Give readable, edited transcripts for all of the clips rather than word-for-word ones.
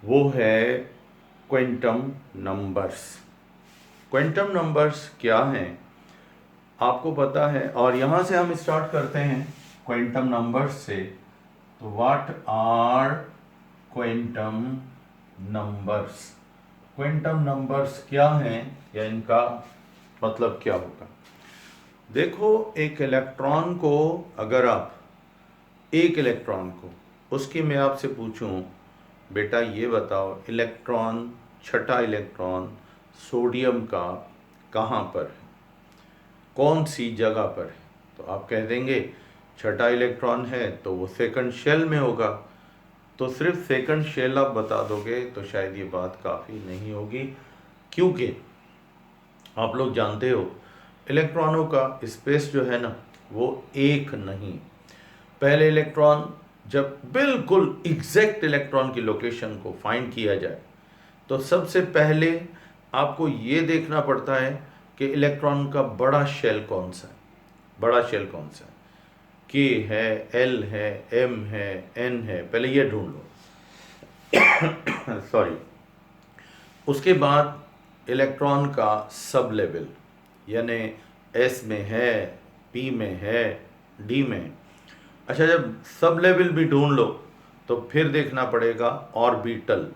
वो है quantum numbers. Quantum numbers क्या हैं आपको पता है, और यहाँ से हम स्टार्ट करते हैं क्वांटम नंबर्स से। तो what are quantum numbers? Quantum numbers क्या हैं या इनका मतलब क्या होगा? देखो, एक इलेक्ट्रॉन को, अगर आप एक इलेक्ट्रॉन को, उसकी मैं आपसे पूछूं बेटा ये बताओ इलेक्ट्रॉन, छठा इलेक्ट्रॉन सोडियम का कहाँ पर है, कौन सी जगह पर है? तो आप कह देंगे छठा इलेक्ट्रॉन है तो वो सेकंड शेल में होगा। तो सिर्फ सेकंड शेल आप बता दोगे तो शायद ये बात काफ़ी नहीं होगी, क्योंकि आप लोग जानते हो इलेक्ट्रॉनों का स्पेस जो है ना वो एक नहीं। पहले इलेक्ट्रॉन, जब बिल्कुल एग्जैक्ट इलेक्ट्रॉन की लोकेशन को फाइंड किया जाए तो सबसे पहले आपको ये देखना पड़ता है कि इलेक्ट्रॉन का बड़ा शेल कौन सा है। बड़ा शेल कौन सा है? के है, एल है, एम है, एन है, पहले ये ढूंढ लो। सॉरी। उसके बाद इलेक्ट्रॉन का सब लेवल, यानी एस में है, पी में है, डी में। अच्छा, जब सब लेवल भी ढूंढ लो तो फिर देखना पड़ेगा ऑर्बिटल।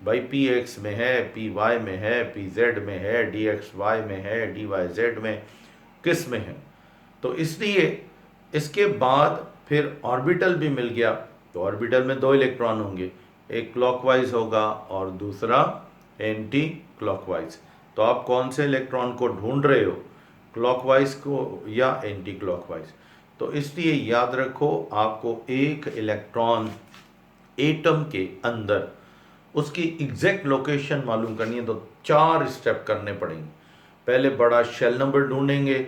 भाई पी एक्स में है, पी वाई में है, पी जेड में है, डी एक्स वाई में है, डी वाई जेड में, किस में है। तो इसलिए इसके बाद फिर ऑर्बिटल भी मिल गया। तो ऑर्बिटल में दो इलेक्ट्रॉन होंगे, एक क्लॉकवाइज होगा और दूसरा एंटी क्लॉकवाइज। तो आप कौन से इलेक्ट्रॉन को ढूंढ रहे हो, क्लॉकवाइज को या एंटी क्लॉकवाइज? तो इसलिए याद रखो, आपको एक इलेक्ट्रॉन एटम के अंदर उसकी एग्जैक्ट लोकेशन मालूम करनी है तो 4 स्टेप करने पड़ेंगे। पहले बड़ा शेल नंबर ढूंढेंगे,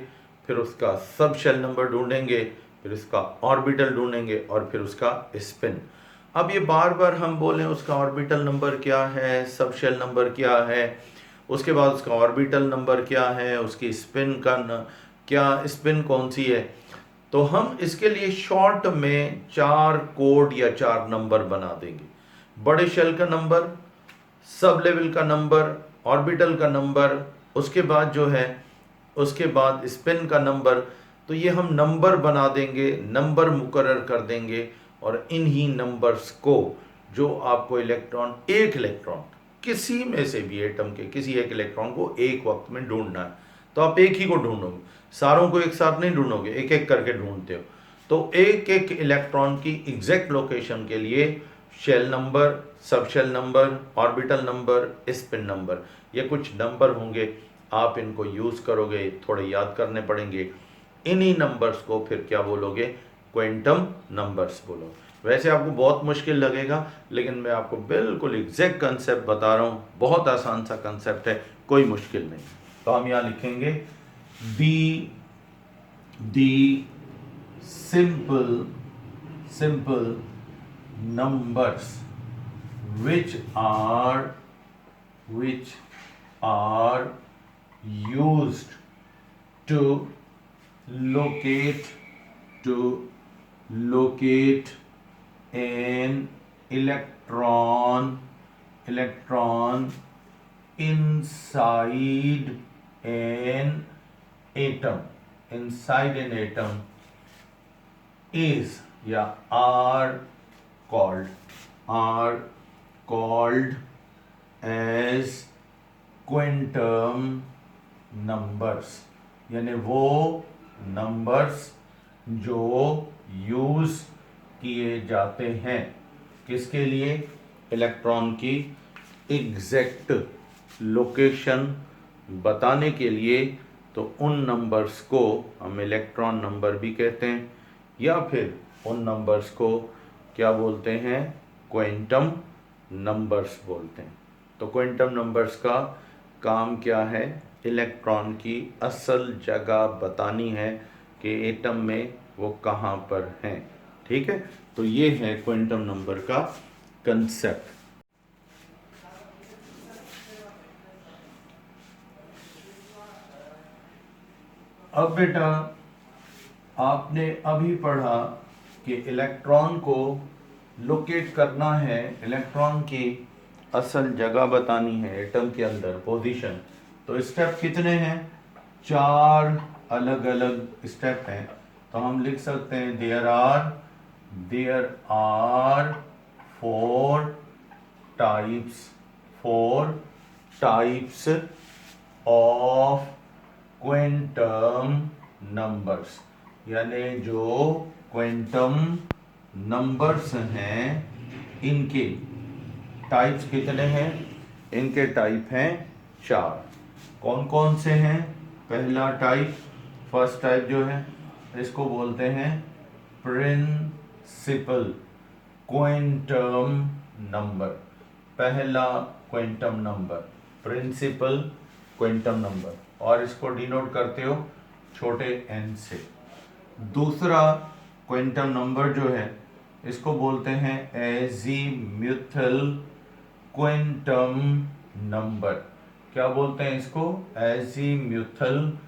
फिर उसका सब शेल नंबर ढूंढेंगे, फिर उसका ऑर्बिटल ढूंढेंगे और फिर उसका स्पिन। अब ये बार बार हम बोलें उसका ऑर्बिटल नंबर क्या है, सब शेल नंबर क्या है, उसके बाद उसका ऑर्बिटल नंबर क्या है, उसकी स्पिन का क्या स्पिन कौन सी है, तो हम इसके लिए शॉर्ट में 4 कोड या 4 नंबर बना देंगे। बड़े शेल का नंबर, सब लेवल का नंबर, ऑर्बिटल का नंबर, उसके बाद जो है उसके बाद स्पिन का नंबर। तो ये हम नंबर बना देंगे, नंबर मुकर्रर कर देंगे, और इन्हीं नंबर्स को जो आपको इलेक्ट्रॉन, एक इलेक्ट्रॉन किसी में से भी एटम के किसी एक इलेक्ट्रॉन को एक वक्त में ढूंढना है, तो आप एक ही को ढूंढोगे, सारों को एक साथ नहीं ढूंढोगे, एक एक करके ढूंढते हो। तो एक एक इलेक्ट्रॉन की एग्जैक्ट लोकेशन के लिए shell number, sub shell number, orbital number, spin number, ये कुछ नंबर होंगे, आप इनको यूज़ करोगे, थोड़े याद करने पड़ेंगे। इन्हीं नंबर्स को फिर क्या बोलोगे? क्वांटम नंबर्स बोलो। वैसे आपको बहुत मुश्किल लगेगा, लेकिन मैं आपको बिल्कुल एग्जैक्ट कंसेप्ट बता रहा हूँ, बहुत आसान सा कंसेप्ट है, कोई मुश्किल नहीं। तो हम यहाँ लिखेंगे दी simple numbers which are used to locate an electron inside an atom is या are called as quantum numbers, यानी वो नंबर्स जो यूज किए जाते हैं किसके लिए? इलेक्ट्रॉन की एग्जैक्ट लोकेशन बताने के लिए। तो उन नंबर्स को हम इलेक्ट्रॉन नंबर भी कहते हैं, या फिर उन नंबर्स को क्या बोलते हैं? क्वांटम नंबर्स बोलते हैं। तो क्वांटम नंबर्स का काम क्या है? इलेक्ट्रॉन की असल जगह बतानी है कि एटम में वो कहाँ पर हैं। ठीक है, तो ये है क्वांटम नंबर का कंसेप्ट। अब बेटा आपने अभी पढ़ा कि इलेक्ट्रॉन को लोकेट करना है, इलेक्ट्रॉन की असल जगह बतानी है एटम के अंदर, पोजीशन, तो स्टेप कितने हैं? 4 अलग अलग स्टेप हैं। तो हम लिख सकते हैं there are four types of quantum numbers, यानी जो क्वांटम नंबर्स हैं इनके टाइप्स कितने हैं? इनके टाइप हैं 4। कौन कौन से हैं? पहला टाइप, फर्स्ट टाइप जो है, इसको बोलते हैं प्रिंसिपल क्वांटम नंबर। पहला quantum number principal quantum number, और इसको डिनोट करते हो छोटे n से। दूसरा क्वांटम नंबर जो है इसको बोलते हैं एजीम्यूथल क्वांटम नंबर। क्या बोलते हैं इसको? Azimuthal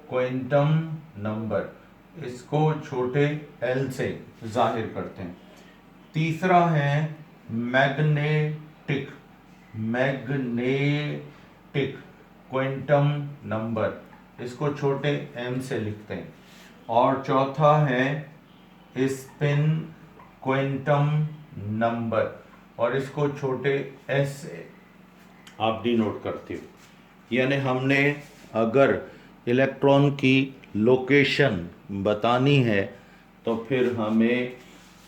quantum number. इसको छोटे l से जाहिर करते हैं। तीसरा है मैग्नेटिक क्वांटम नंबर, इसको छोटे m से लिखते हैं। और चौथा है स्पिन क्वांटम नंबर, और इसको छोटे s से आप डिनोट करते हो। यानी हमने अगर इलेक्ट्रॉन की लोकेशन बतानी है तो फिर हमें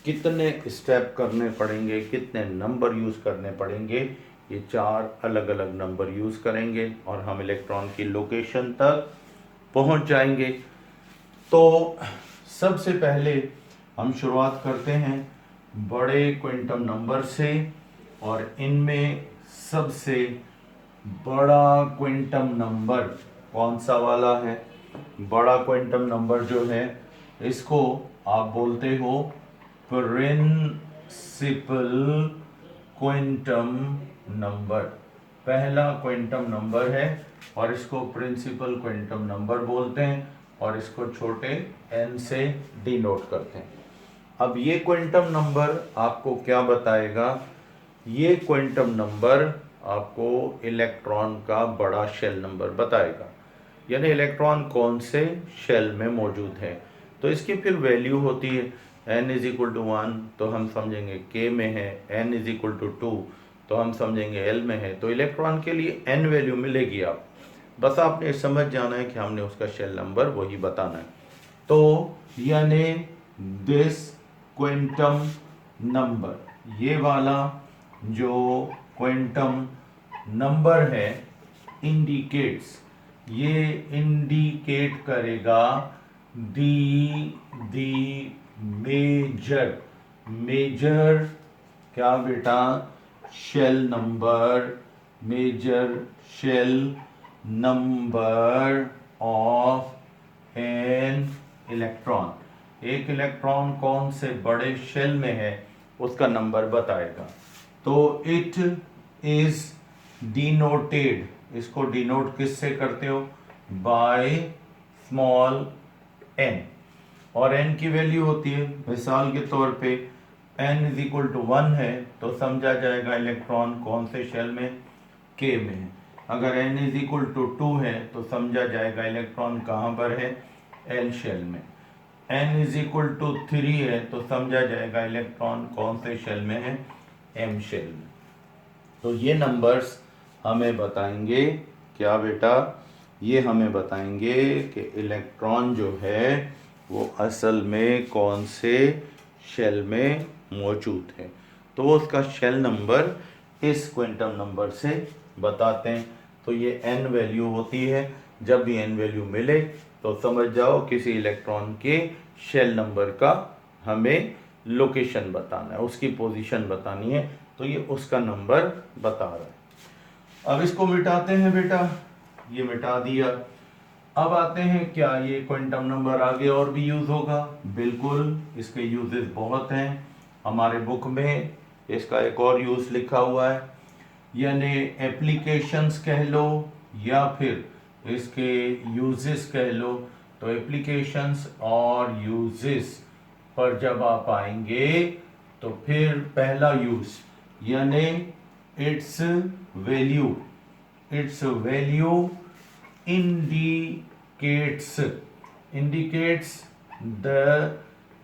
कितने स्टेप करने पड़ेंगे, कितने नंबर यूज़ करने पड़ेंगे, ये 4 अलग अलग नंबर यूज़ करेंगे और हम इलेक्ट्रॉन की लोकेशन तक पहुंच जाएंगे। तो सबसे पहले हम शुरुआत करते हैं बड़े क्वांटम नंबर से, और इनमें सबसे बड़ा क्वांटम नंबर कौन सा वाला है? बड़ा क्वांटम नंबर जो है इसको आप बोलते हो प्रिंसिपल क्वांटम नंबर। पहला क्वांटम नंबर है और इसको प्रिंसिपल क्वांटम नंबर बोलते हैं, और इसको छोटे n से डिनोट करते हैं। अब ये क्वांटम नंबर आपको क्या बताएगा? ये क्वांटम नंबर आपको इलेक्ट्रॉन का बड़ा शेल नंबर बताएगा, यानी इलेक्ट्रॉन कौन से शेल में मौजूद है। तो इसकी फिर वैल्यू होती है n इज इक्वल टू 1 तो हम समझेंगे k में है, n इज इक्वल टू 2 तो हम समझेंगे l में है। तो इलेक्ट्रॉन के लिए n वैल्यू मिलेगी। आप बस आपने समझ जाना है कि हमने उसका शेल नंबर वही बताना है। तो यानी दिस क्वांटम नंबर, ये वाला जो क्वांटम नंबर है इंडिकेट्स, ये इंडिकेट करेगा दी मेजर क्या बेटा? Shell number, major shell number of an electron. एक इलेक्ट्रॉन कौन से बड़े शेल में है उसका नंबर बताएगा। तो इट इज डिनोटेड, इसको डिनोट किससे करते हो? बाय स्मॉल n, और n की वैल्यू होती है, मिसाल के तौर पे n इज इक्वल टू 1 है तो समझा जाएगा इलेक्ट्रॉन कौन से शेल में? k में है। अगर n इज इक्वल टू 2 है तो समझा जाएगा इलेक्ट्रॉन कहाँ पर है? l शेल में। n इज इक्वल टू 3 है तो समझा जाएगा इलेक्ट्रॉन कौन से शेल में है? m शेल में। तो ये नंबर्स हमें बताएंगे क्या बेटा? ये हमें बताएंगे कि इलेक्ट्रॉन जो है वो असल में कौन से शेल में मौजूद है। तो वो उसका शेल नंबर इस क्वांटम नंबर से बताते हैं। तो ये n वैल्यू होती है। जब भी n वैल्यू मिले तो समझ जाओ किसी इलेक्ट्रॉन के शेल नंबर का हमें लोकेशन बताना है, उसकी पोजीशन बतानी है। तो ये उसका नंबर बता रहा है। अब इसको मिटाते हैं बेटा, ये मिटा दिया। अब आते हैं क्या ये क्वांटम नंबर आगे और भी यूज होगा? बिल्कुल, इसके यूजेस बहुत हैं। हमारे बुक में इसका एक और यूज लिखा हुआ है, यानी एप्लीकेशंस कह लो या फिर इसके यूजेस कह लो। तो एप्लीकेशंस और यूजेस पर जब आप आएंगे तो फिर पहला यूज यानी its value indicates the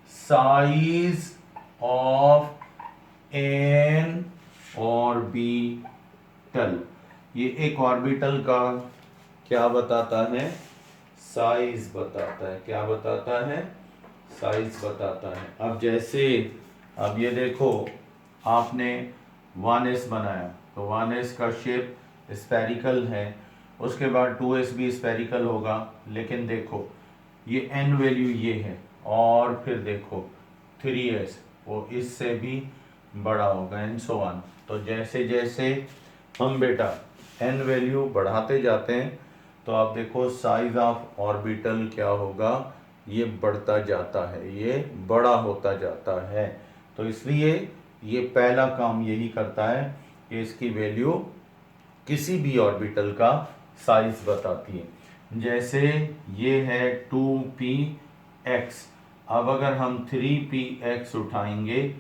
size of an orbital। ये एक ऑर्बिटल का क्या बताता है? साइज बताता है। क्या बताता है? साइज बताता है। अब जैसे अब ये देखो, आपने 1s बनाया तो 1s का शेप स्फेरिकल है, उसके बाद 2s भी स्फेरिकल होगा, लेकिन देखो ये n वैल्यू ये है, और फिर देखो 3s वो इससे भी बड़ा होगा एंड सो ऑन। तो जैसे जैसे हम बेटा n वैल्यू बढ़ाते जाते हैं तो आप देखो साइज ऑफ ऑर्बिटल क्या होगा, ये बढ़ता जाता है, ये बड़ा होता जाता है। तो इसलिए ये पहला काम यही करता है कि इसकी वैल्यू किसी भी ऑर्बिटल का साइज बताती है। जैसे ये है 2px, अब अगर हम 3px उठाएंगे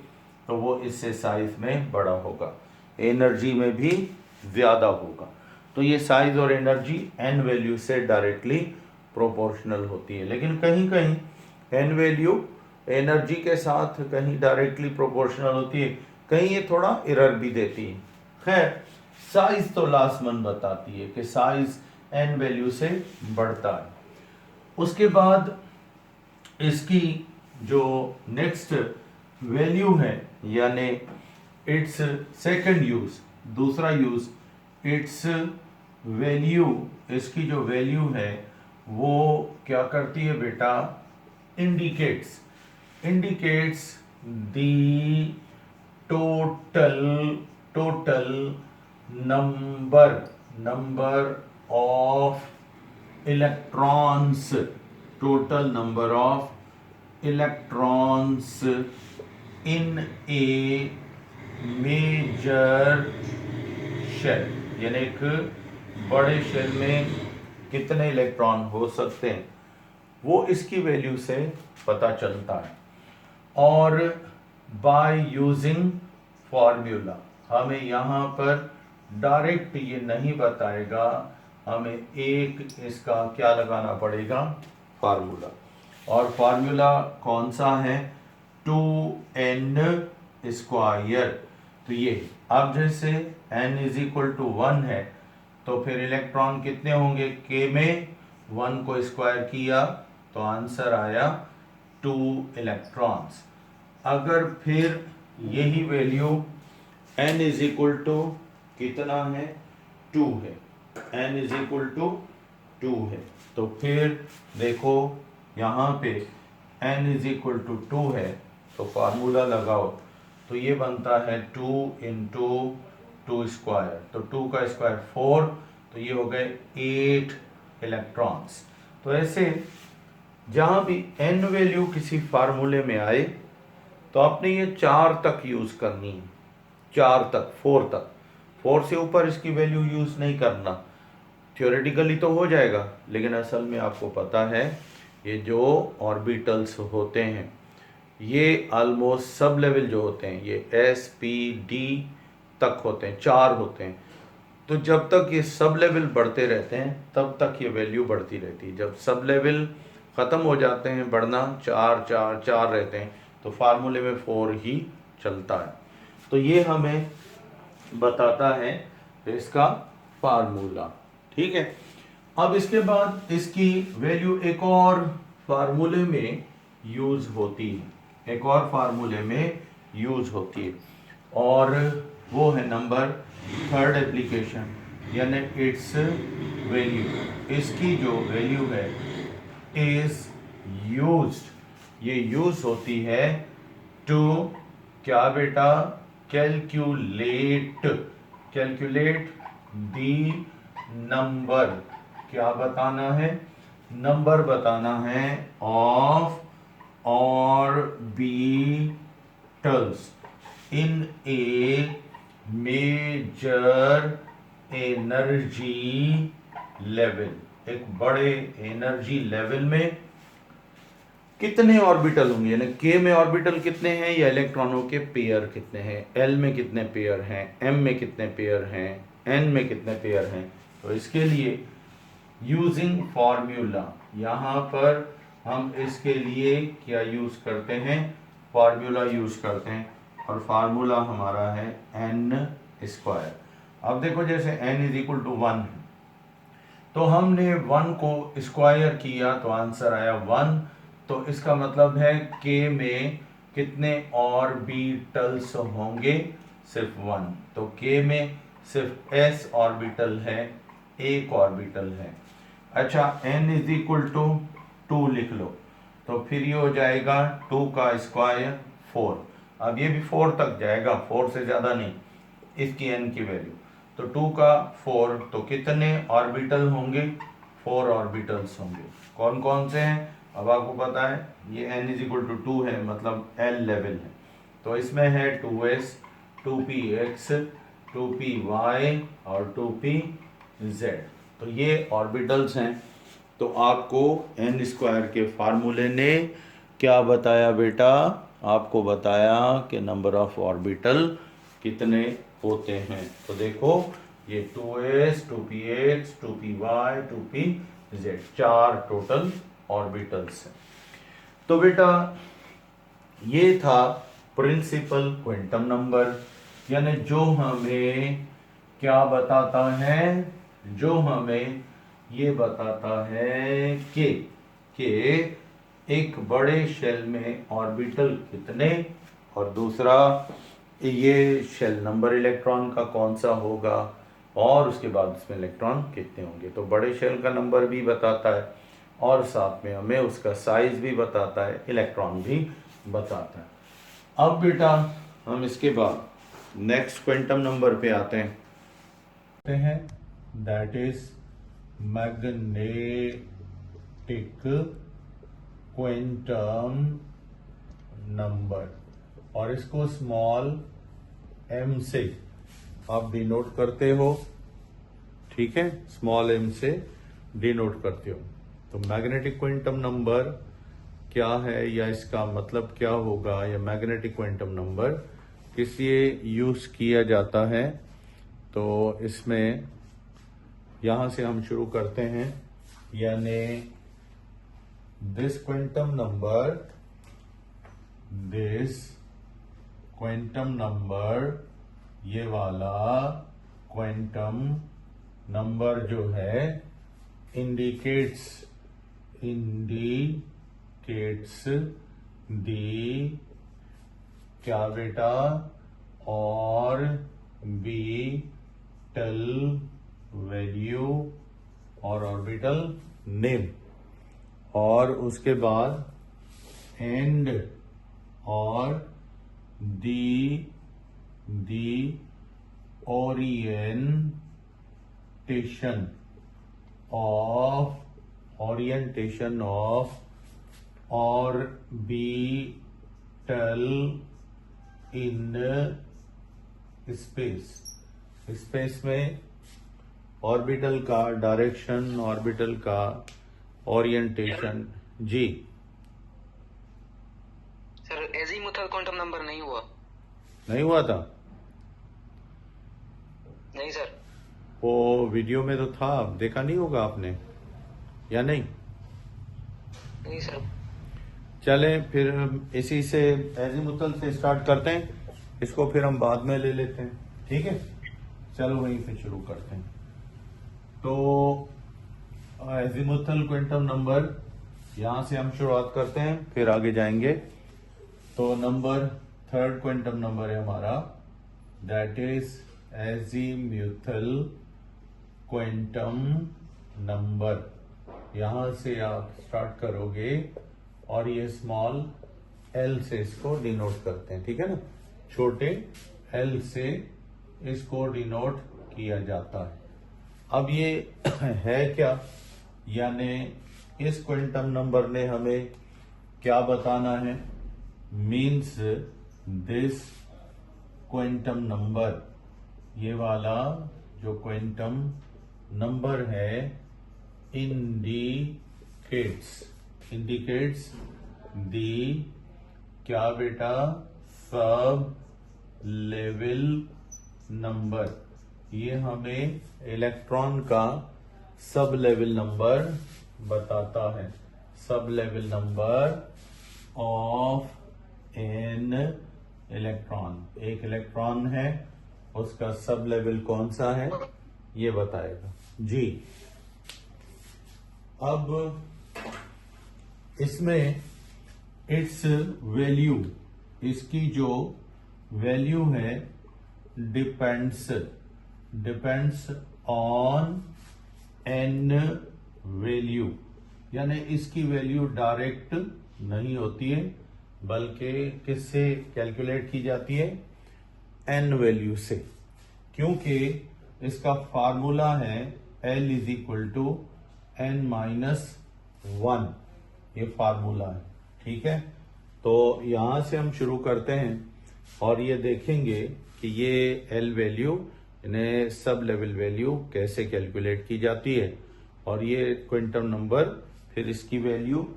तो वो इससे साइज में बड़ा होगा, एनर्जी में भी ज़्यादा होगा। तो ये साइज और एनर्जी n वैल्यू से डायरेक्टली प्रोपोर्शनल होती है, लेकिन कहीं कहीं n वैल्यू एनर्जी के साथ कहीं डायरेक्टली प्रोपोर्शनल होती है, कहीं ये थोड़ा एरर भी देती है। खैर, साइज तो लाजमन बताती है कि साइज n वैल्यू से बढ़ता है। उसके बाद इसकी जो नेक्स्ट वैल्यू है, यानी इट्स सेकंड यूज, दूसरा यूज, इट्स वैल्यू, इसकी जो वैल्यू है वो क्या करती है बेटा? Indicates the total number of electrons, total number of electrons in a major shell, यानी एक बड़े शेल में कितने इलेक्ट्रॉन हो सकते हैं, वो इसकी वैल्यू से पता चलता है। और बाय यूजिंग फॉर्मूला, हमें यहाँ पर डायरेक्ट ये नहीं बताएगा, हमें एक इसका क्या लगाना पड़ेगा? फार्मूला। और फार्मूला कौन सा है? 2n square. तो ये अब जैसे n इज इक्वल टू 1 है तो फिर इलेक्ट्रॉन कितने होंगे? k में 1 को स्क्वायर किया तो आंसर आया 2 इलेक्ट्रॉन्स। अगर फिर यही value n is equal to कितना है? 2 है, n इज इक्वल टू 2 है, तो फिर देखो यहाँ पे n इज इक्वल टू 2 है तो फार्मूला लगाओ तो ये बनता है 2 इंटू 2 स्क्वायर, तो 2 का स्क्वायर 4, तो ये हो गए 8 इलेक्ट्रॉन्स। तो ऐसे जहाँ भी n वैल्यू किसी फार्मूले में आए तो आपने ये 4 तक यूज करनी है, 4 तक, 4 तक, 4 से ऊपर इसकी वैल्यू यूज नहीं करना। थियोरेटिकली तो हो जाएगा, लेकिन असल में आपको पता है ये जो ऑर्बिटल्स होते हैं ये ऑलमोस्ट सब लेवल जो होते हैं ये एस पी डी तक होते हैं, 4 होते हैं। तो जब तक ये सब लेवल बढ़ते रहते हैं तब तक ये वैल्यू बढ़ती रहती है। जब सब लेवल ख़त्म हो जाते हैं बढ़ना, 4 4 4 रहते हैं, तो फार्मूले में 4 ही चलता है। तो ये हमें बताता है इसका फार्मूला। ठीक है, अब इसके बाद इसकी वैल्यू एक और फार्मूले में यूज होती है, एक और फार्मूले में यूज होती है, और वो है नंबर 3rd एप्लीकेशन, यानी इट्स वैल्यू। इसकी जो वैल्यू है इज यूज्ड, ये यूज होती है टू क्या बेटा? कैलकुलेट दी नंबर, क्या बताना है? नंबर बताना है of orbitals in a major energy level, एक बड़े एनर्जी लेवल में कितने ऑर्बिटल होंगे, यानी के में ऑर्बिटल कितने हैं या इलेक्ट्रॉनों के पेयर कितने हैं, एल में कितने पेयर हैं, एम में कितने पेयर हैं, एन में कितने पेयर हैं। तो इसके लिए यूजिंग फॉर्मूला, यहाँ पर हम इसके लिए क्या यूज करते हैं, फॉर्मूला यूज करते हैं, और फार्मूला हमारा है एन स्क्वायर। अब देखो जैसे n इज इक्वल टू 1 है, तो हमने 1 को स्क्वायर किया तो आंसर आया 1। तो इसका मतलब है k में कितने ऑर्बिटल्स होंगे, सिर्फ 1। तो k में सिर्फ s ऑर्बिटल है, एक ऑर्बिटल है। अच्छा, n इज इक्वल टू 2 लिख लो, तो फिर ये हो जाएगा 2 का स्क्वायर 4। अब ये भी 4 तक जाएगा, 4 से ज़्यादा नहीं इसकी n की वैल्यू। तो 2 का 4, तो कितने ऑर्बिटल होंगे, 4 ऑर्बिटल्स होंगे। कौन कौन से हैं, अब आपको पता है ये n इज इक्वल टू 2 है, मतलब l लेवल है। तो इसमें है 2s, 2px, 2py और 2pz। तो ये ऑर्बिटल्स हैं। तो आपको n स्क्वायर के फार्मूले ने क्या बताया बेटा, आपको बताया कि नंबर ऑफ ऑर्बिटल कितने होते हैं। तो देखो ये 2s, 2px, 2py, 2pz, 4 total orbitals हैं। तो बेटा ये था प्रिंसिपल क्वांटम नंबर, यानी जो हमें क्या बताता है, जो हमें ये बताता है कि एक बड़े शेल में ऑर्बिटल कितने, और दूसरा ये शेल नंबर इलेक्ट्रॉन का कौन सा होगा, और उसके बाद उसमें इलेक्ट्रॉन कितने होंगे। तो बड़े शेल का नंबर भी बताता है और साथ में हमें उसका साइज भी बताता है, इलेक्ट्रॉन भी बताता है। अब बेटा हम इसके बाद नेक्स्ट क्वांटम नंबर पे आते हैं, that is magnetic quantum number, और इसको स्मॉल m से आप डिनोट करते हो, ठीक है, स्मॉल m से डिनोट करते हो। तो मैग्नेटिक क्वांटम नंबर क्या है या इसका मतलब क्या होगा, या मैग्नेटिक क्वांटम नंबर किस लिए यूज किया जाता है। तो इसमें यहां से हम शुरू करते हैं, यानी दिस क्वांटम नंबर, ये वाला क्वांटम नंबर जो है इंडिकेट्स दी क्या बेटा, ऑर्बिटल वैल्यू और ऑर्बिटल नेम, और उसके बाद एंड और the orientation of orbital in space में ऑर्बिटल का डायरेक्शन, ऑर्बिटल का ओरिएंटेशन। जी सर, एजीमुथल क्वांटम नंबर नहीं हुआ था? नहीं सर। वो वीडियो में तो था, देखा नहीं होगा आपने, या नहीं? नहीं सर। चले फिर इसी से एजीमुथल से स्टार्ट करते हैं, इसको फिर हम बाद में ले लेते हैं, ठीक है। चलो वहीं से शुरू करते हैं। तो एजीमुथल क्वांटम नंबर यहां से हम शुरुआत करते हैं, फिर आगे जाएंगे। तो नंबर थर्ड क्वांटम नंबर है हमारा, that is azimuthal quantum number. यहां से आप स्टार्ट करोगे और ये स्मॉल एल से इसको डिनोट करते हैं, ठीक है ना, छोटे एल से इसको डिनोट किया जाता है। अब ये है क्या, यानी इस क्वांटम नंबर ने हमें क्या बताना है, मीन्स दिस क्वांटम नंबर, ये वाला जो क्वांटम नंबर है इंडिकेट्स दी क्या बेटा, सब लेवल नंबर। ये हमें इलेक्ट्रॉन का सब लेवल नंबर बताता है। Sub level number of an electron, एक इलेक्ट्रॉन है उसका सब लेवल कौन सा है ये बताएगा जी। अब इसमें इट्स वैल्यू, इसकी जो वैल्यू है डिपेंड्स ऑन एन वैल्यू, यानी इसकी वैल्यू डायरेक्ट नहीं होती है बल्कि किससे कैलकुलेट की जाती है, एन वैल्यू से, क्योंकि इसका फार्मूला है L is equal to n-1, ये फार्मूला है। ठीक है, तो यहां से हम शुरू करते हैं और ये देखेंगे कि ये L वैल्यू, इन्हें सब लेवल वैल्यू कैसे कैलकुलेट की जाती है और ये क्वांटम नंबर, फिर इसकी वैल्यू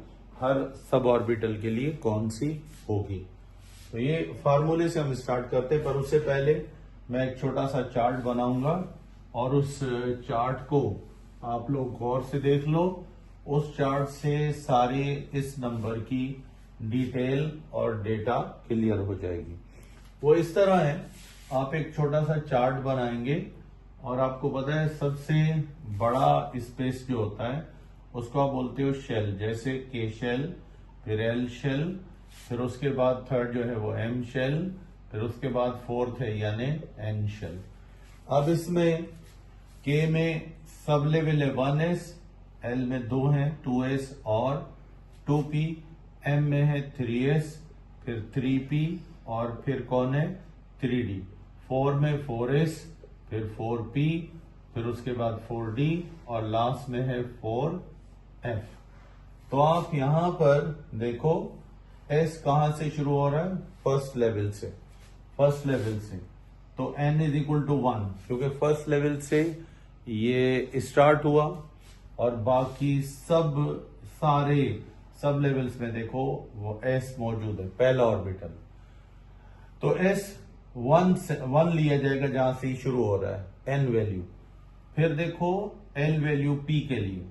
हर सब ऑर्बिटल के लिए कौन सी होगी। तो ये फार्मूले से हम स्टार्ट करते हैं, पर उससे पहले मैं एक छोटा सा चार्ट बनाऊंगा और उस चार्ट को आप लोग गौर से देख लो। उस चार्ट से सारे इस नंबर की डिटेल और डेटा क्लियर हो जाएगी। वो इस तरह है, आप एक छोटा सा चार्ट बनाएंगे और आपको पता है सबसे बड़ा स्पेस जो होता है उसको आप बोलते हो शेल, जैसे के शेल, फिर एल शेल, फिर उसके बाद थर्ड जो है वो एम शेल, फिर उसके बाद फोर्थ है यानी एन शेल। अब इसमें के में सब लेवल है 1s, एल में 2 है 2s और 2p, एम में है 3s, फिर 3p और फिर कौन है 3d, 4 में 4s, फिर 4p, फिर उसके बाद 4d और लास्ट में है 4f। तो आप यहां पर देखो s कहां से शुरू हो रहा है, फर्स्ट लेवल से, फर्स्ट लेवल से। तो n इज इक्वल टू 1, क्योंकि फर्स्ट लेवल से ये स्टार्ट हुआ और बाकी सब सारे सब लेवल्स में देखो वो s मौजूद है, पहला ऑर्बिटल। तो s 1 लिया जाएगा जहां से शुरू हो रहा है n वैल्यू। फिर देखो l वैल्यू p के लिए,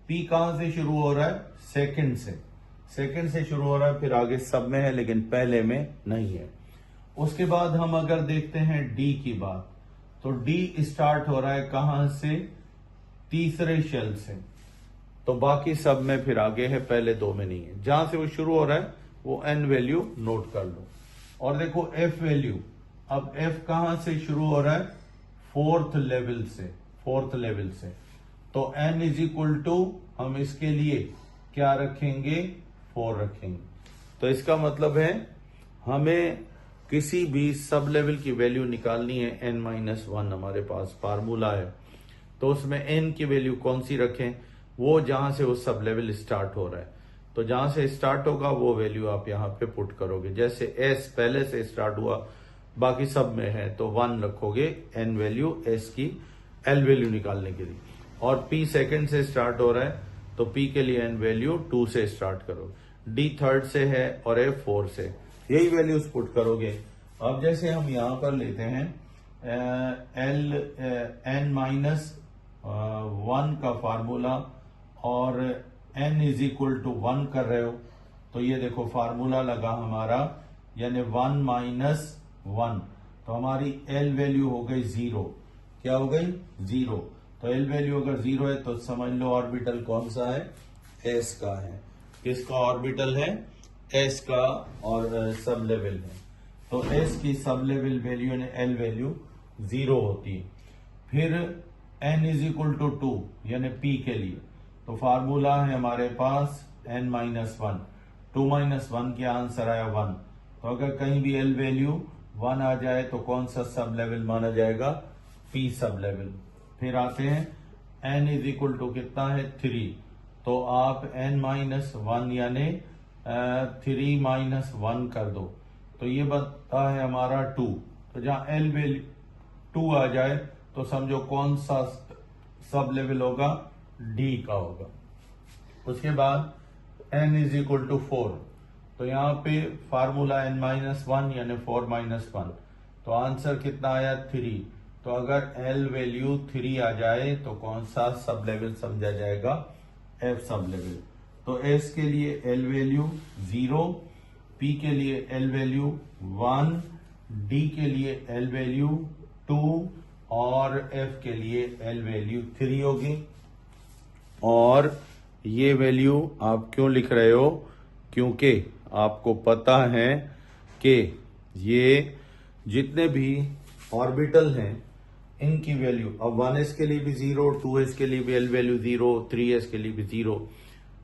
p कहां से शुरू हो रहा है, सेकंड से, सेकंड से शुरू हो रहा है, फिर आगे सब में है लेकिन पहले में नहीं है। उसके बाद हम अगर देखते हैं d की बात, तो d स्टार्ट हो रहा है कहां से, तीसरे शेल से, तो बाकी सब में फिर आगे है, पहले दो में नहीं है। जहां से वो शुरू हो रहा है वो n वैल्यू नोट कर लो। और देखो f वैल्यू, अब f कहां से शुरू हो रहा है, फोर्थ लेवल से, फोर्थ लेवल से। तो n इज इक्वल टू हम इसके लिए क्या रखेंगे, 4 रखेंगे। तो इसका मतलब है हमें किसी भी सब लेवल की वैल्यू निकालनी है, n-1 हमारे पास फार्मूला है, तो उसमें n की वैल्यू कौन सी रखें, वो जहां से वो सब लेवल स्टार्ट हो रहा है, तो जहां से स्टार्ट होगा वो वैल्यू आप यहाँ पे पुट करोगे। जैसे s पहले से स्टार्ट हुआ बाकी सब में है तो 1 रखोगे n वैल्यू s की l वैल्यू निकालने के लिए, और p सेकंड से स्टार्ट हो रहा है तो p के लिए n वैल्यू 2 से स्टार्ट करो, d थर्ड से है और f 4 से, यही वैल्यूज पुट करोगे। अब जैसे हम यहां पर लेते हैं n-1 का फार्मूला और n इज इक्वल टू 1 कर रहे हो, तो ये देखो फार्मूला लगा हमारा, यानी 1-1, तो हमारी l वैल्यू हो गई 0। क्या हो गई, 0। तो l वैल्यू अगर 0 है तो समझ लो ऑर्बिटल कौन सा है, s का है। किसका ऑर्बिटल है, s का, और सब लेवल है। तो s की सब लेवल वैल्यू यानी l वैल्यू 0 होती है। फिर n इज इक्वल टू 2 यानी p के लिए, तो फार्मूला है हमारे पास n-1, 2-1 के आंसर आया 1। तो अगर कहीं भी l वैल्यू 1 आ जाए तो कौन सा सब लेवल माना जाएगा, p सब लेवल। फिर आते हैं n इज इक्वल टू कितना है, 3, तो आप n-1 यानी 3-1 कर दो, तो ये बनता है हमारा 2। तो जहां l वैल्यू 2 आ जाए तो समझो कौन सा सब लेवल होगा, d का होगा। उसके बाद n इज इक्वल टू 4, तो यहाँ पे फार्मूला n-1 यानी 4-1, तो आंसर कितना आया 3। तो अगर L वैल्यू 3 आ जाए तो कौन सा सब लेवल समझा जाएगा, F सब लेवल। तो S के लिए L वैल्यू 0, P के लिए L वैल्यू 1, D के लिए L वैल्यू 2 और F के लिए L वैल्यू 3 होगी। और ये वैल्यू आप क्यों लिख रहे हो, क्योंकि आपको पता है कि ये जितने भी ऑर्बिटल हैं इनकी वैल्यू, अब 1s के लिए भी 0, 2s के लिए भी L वैल्यू 0, 3s के लिए भी 0,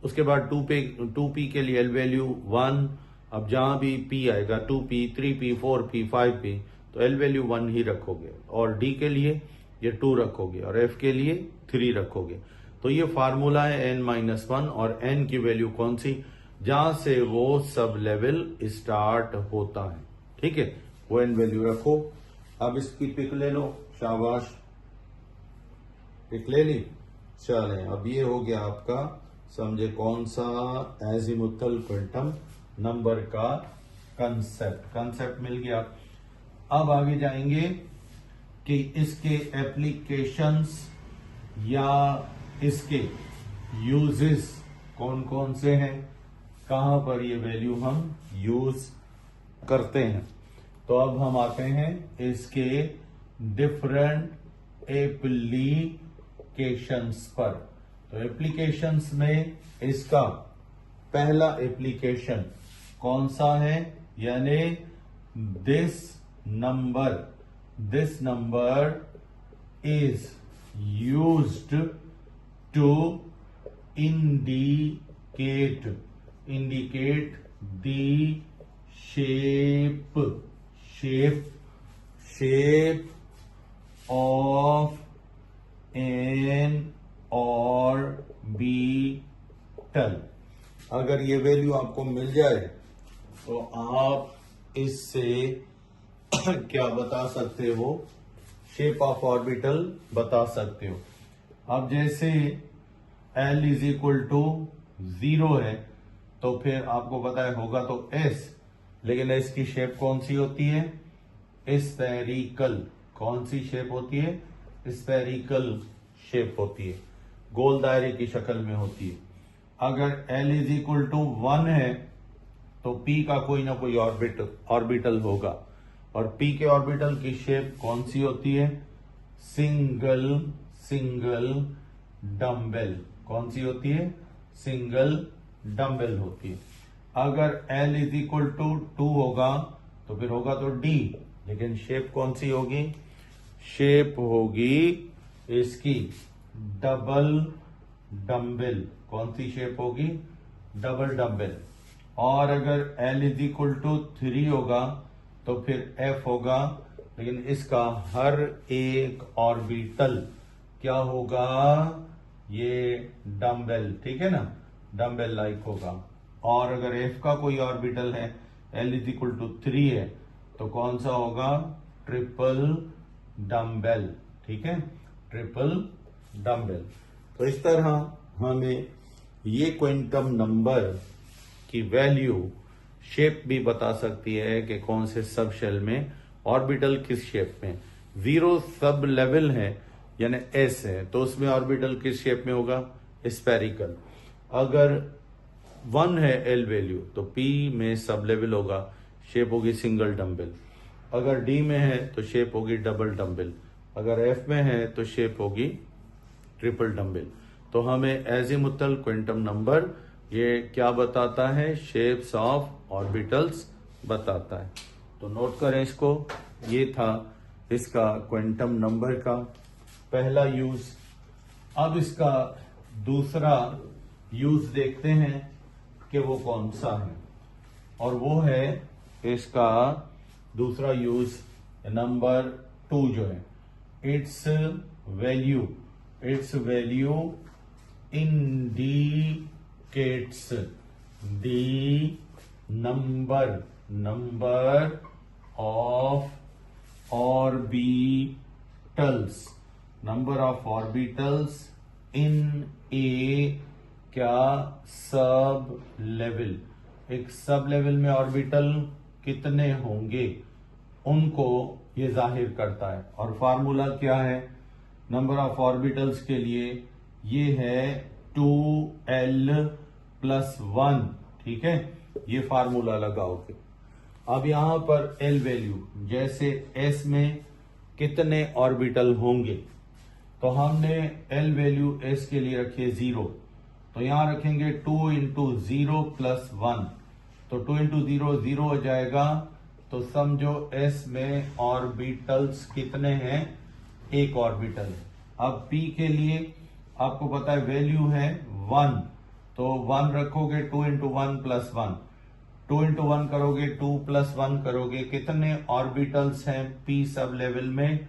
उसके बाद 2p के लिए L वैल्यू 1। अब जहां भी p आएगा 2p, 3p, 4p, 5p, तो L वैल्यू 1 ही रखोगे, और D के लिए ये 2 रखोगे और F के लिए 3 रखोगे। तो ये फार्मूला है n-1, और n की वैल्यू कौन सी, जहां से वो सब लेवल स्टार्ट होता है, ठीक है, वो n वैल्यू रखो। अब इसकी पिक ले लो, शाबाश, पिक ले ली। चलें, अब ये हो गया आपका, समझे कौन सा एजीमुथल क्वांटम नंबर का कंसेप्ट मिल गया। अब आगे जाएंगे कि इसके एप्लीकेशंस या इसके यूजेस कौन कौन से हैं, कहां पर ये वैल्यू हम यूज करते हैं। तो अब हम आते हैं इसके डिफरेंट एप्लीकेशंस पर। तो एप्लीकेशंस में इसका पहला एप्लीकेशन कौन सा है, यानी this number is used to indicate the shape of an orbital। अगर ये वैल्यू आपको मिल जाए तो आप इससे क्या बता सकते हो, शेप ऑफ ऑर्बिटल बता सकते हो। अब जैसे L इज इक्वल टू 0 है, तो फिर आपको पता है होगा तो S, लेकिन S की शेप कौन सी होती है, स्फेरिकल। कौन सी शेप होती है, स्फेरिकल शेप होती है, गोल दायरे की शक्ल में होती है। अगर L इज इक्वल टू 1 है तो P का कोई ना कोई ऑर्बिटल होगा, और P के ऑर्बिटल की शेप कौन सी होती है, सिंगल डम्बेल। कौन सी होती है, सिंगल डम्बेल होती है। अगर L इज इक्वल टू 2 होगा तो फिर होगा तो D, लेकिन शेप कौन सी होगी, शेप होगी इसकी डबल डम्बेल। कौन सी शेप होगी, डबल डम्बेल। और अगर L इज इक्वल टू 3 होगा तो फिर F होगा, लेकिन इसका हर एक ऑर्बिटल क्या होगा, ये डम्बेल, ठीक है ना, डम्बेल लाइक होगा। और अगर F का कोई ऑर्बिटल है, L इज इक्वल टू 3 है, तो कौन सा होगा, ट्रिपल डम्बेल, ठीक है, ट्रिपल डम्बेल। तो इस तरह हमें ये क्वांटम नंबर की वैल्यू शेप भी बता सकती है कि कौन से सब शेल में ऑर्बिटल किस शेप में। 0 सब लेवल है यानी S है, तो उसमें ऑर्बिटल किस शेप में होगा, स्फेरिकल। अगर 1 है L वैल्यू तो P में सब लेवल होगा, शेप होगी सिंगल डम्बेल। अगर D में है तो शेप होगी डबल डम्बेल। अगर F में है तो शेप होगी ट्रिपल डम्बेल। तो हमें एजीमुथल क्वांटम नंबर ये क्या बताता है, शेप्स ऑफ ऑर्बिटल्स बताता है। तो नोट करें इसको, ये था इसका क्वांटम नंबर का पहला यूज। अब इसका दूसरा यूज देखते हैं कि वो कौन सा है, और वो है इसका दूसरा यूज नंबर 2 जो है, it's value indicates the number of orbitals in a क्या सब लेवल, एक सब लेवल में ऑर्बिटल कितने होंगे उनको ये जाहिर करता है। और फार्मूला क्या है नंबर ऑफ ऑर्बिटल्स के लिए? ये है 2l + 1, ठीक है। ये फार्मूला लगाओगे। अब यहां पर l वैल्यू, जैसे s में कितने ऑर्बिटल होंगे, तो हमने l वैल्यू s के लिए रखी है 0, तो यहां रखेंगे 2 × 0 + 1, तो 2 × 0 0 हो जाएगा। तो समझो s में ऑर्बिटल्स कितने हैं? एक ऑर्बिटल है। अब p के लिए आपको पता है वैल्यू है 1, तो 1 रखोगे 2 × 1 + 1, 2 × 1 करोगे 2 + 1 करोगे, कितने ऑर्बिटल्स हैं p सब लेवल में?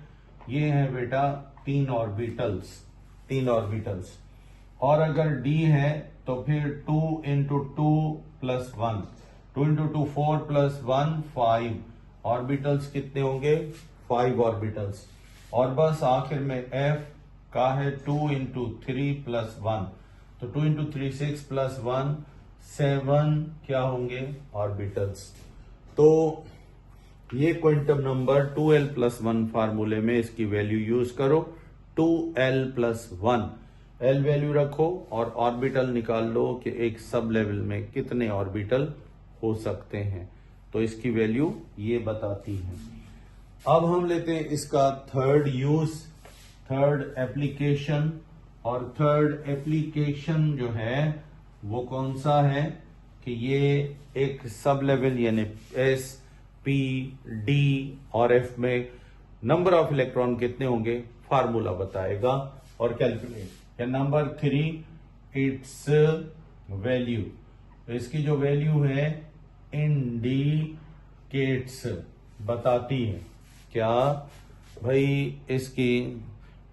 ये है बेटा 3 ऑर्बिटल्स। और अगर d है तो फिर 2 × 2 + 1, 2 × 2 4 + 1 5 ऑर्बिटल्स कितने होंगे? 5 ऑर्बिटल्स। और बस आखिर में f का है 2 × 3 + 1, तो 2 × 3 6 + 1 7 क्या होंगे? ऑर्बिटल्स। तो ये क्वांटम नंबर 2l + 1 फार्मूले में इसकी वैल्यू यूज करो, 2l + 1 l वैल्यू रखो और ऑर्बिटल निकाल लो कि एक सब लेवल में कितने ऑर्बिटल हो सकते हैं। तो इसकी वैल्यू ये बताती है। अब हम लेते हैं इसका थर्ड एप्लीकेशन। और थर्ड एप्लीकेशन जो है वो कौन सा है कि ये एक सब लेवल यानी S, P, D और F में नंबर ऑफ इलेक्ट्रॉन कितने होंगे फार्मूला बताएगा और कैलकुलेट। नंबर 3 इट्स वैल्यू, तो इसकी जो वैल्यू है इंडिकेट्स, बताती है क्या भाई? इसकी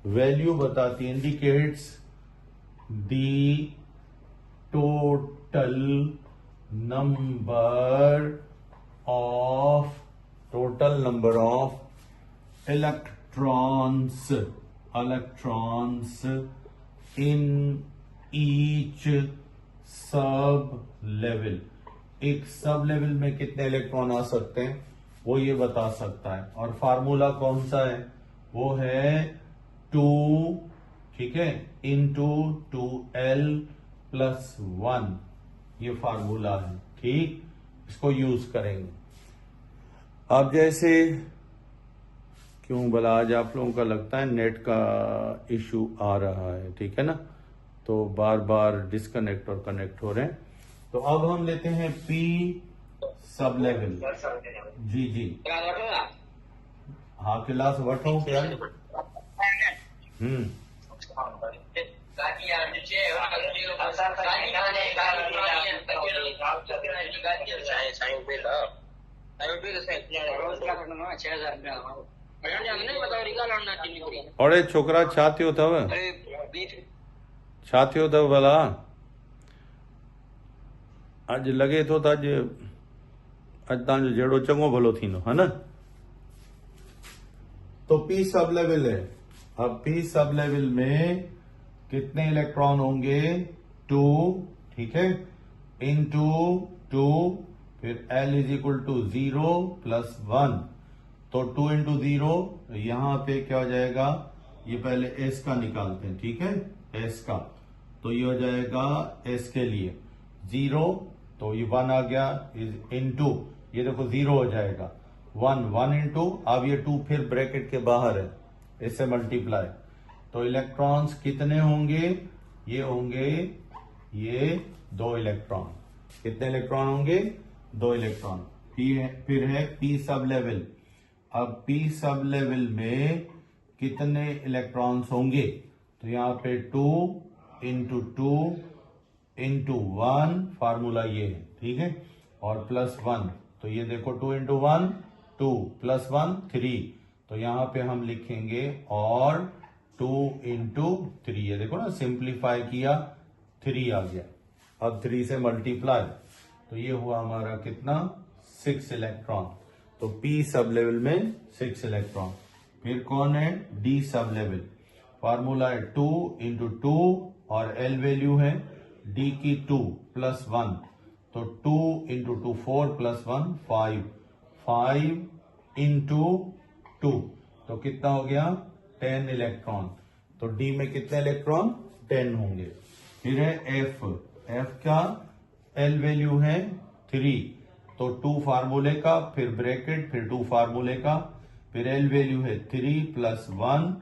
वैल्यू बताती है, indicates the total number of electrons in each sub level. एक सब लेवल में कितने इलेक्ट्रॉन आ सकते हैं वो ये बता सकता है। और फार्मूला कौन सा है? वो है 2, ठीक है, इंटू 2l + 1, ये फार्मूला है, ठीक। इसको यूज करेंगे। अब जैसे क्यों भला आज आप लोगों का लगता है नेट का इशू आ रहा है, ठीक है ना, तो बार बार डिस्कनेक्ट और कनेक्ट हो रहे हैं। तो अब हम लेते हैं P सब लेवल। जी हाँ, क्लास वठो क्या? अरे छोकरा छा थियो अथव? छा थियो अथव भला? अॼु लॻे थो त अॼु तव्हांजो जहिड़ो चङो भलो थींदो है ना। तो P सब लेवल है। अब P सब लेवल में कितने इलेक्ट्रॉन होंगे? 2, ठीक है, इंटू 2, फिर L = 0 + 1, तो 2 × 0, यहां पे क्या हो जाएगा? ये पहले S का निकालते हैं, ठीक है, S का, तो ये हो जाएगा S के लिए 0, तो ये 1 आ गया, इंटू ये देखो 0 हो जाएगा, 1 इंटू, अब ये 2 फिर ब्रैकेट के बाहर है, इससे मल्टीप्लाई, तो इलेक्ट्रॉन्स कितने होंगे? ये होंगे ये 2 इलेक्ट्रॉन। कितने इलेक्ट्रॉन होंगे? 2 इलेक्ट्रॉन। फिर है P सब लेवल। अब P सब लेवल में कितने इलेक्ट्रॉन्स होंगे? तो यहाँ पे 2 × 2 × 1 फार्मूला ये है, ठीक है, और +1, तो ये देखो 2 × 1 2 + 1 3, तो यहाँ पे हम लिखेंगे और 2 × 3, ये देखो ना, सिंप्लीफाई किया 3 आ गया, अब 3 से मल्टीप्लाई, तो ये हुआ हमारा कितना? 6 इलेक्ट्रॉन। तो P सब लेवल में 6 इलेक्ट्रॉन। फिर कौन है? D sub level. फार्मूला है 2 × 2 और L वैल्यू है D की 2 + 1, तो 2 इंटू 2 4 प्लस 1 5, 5 इंटू 2 तो कितना हो गया 10 इलेक्ट्रॉन। तो डी में कितने इलेक्ट्रॉन 10 होंगे। फिर है एफ, एफ का एल वैल्यू है 3, तो 2 फार्मूले का, फिर ब्रैकेट, फिर 2 फार्मूले का, फिर एल वैल्यू है 3 प्लस 1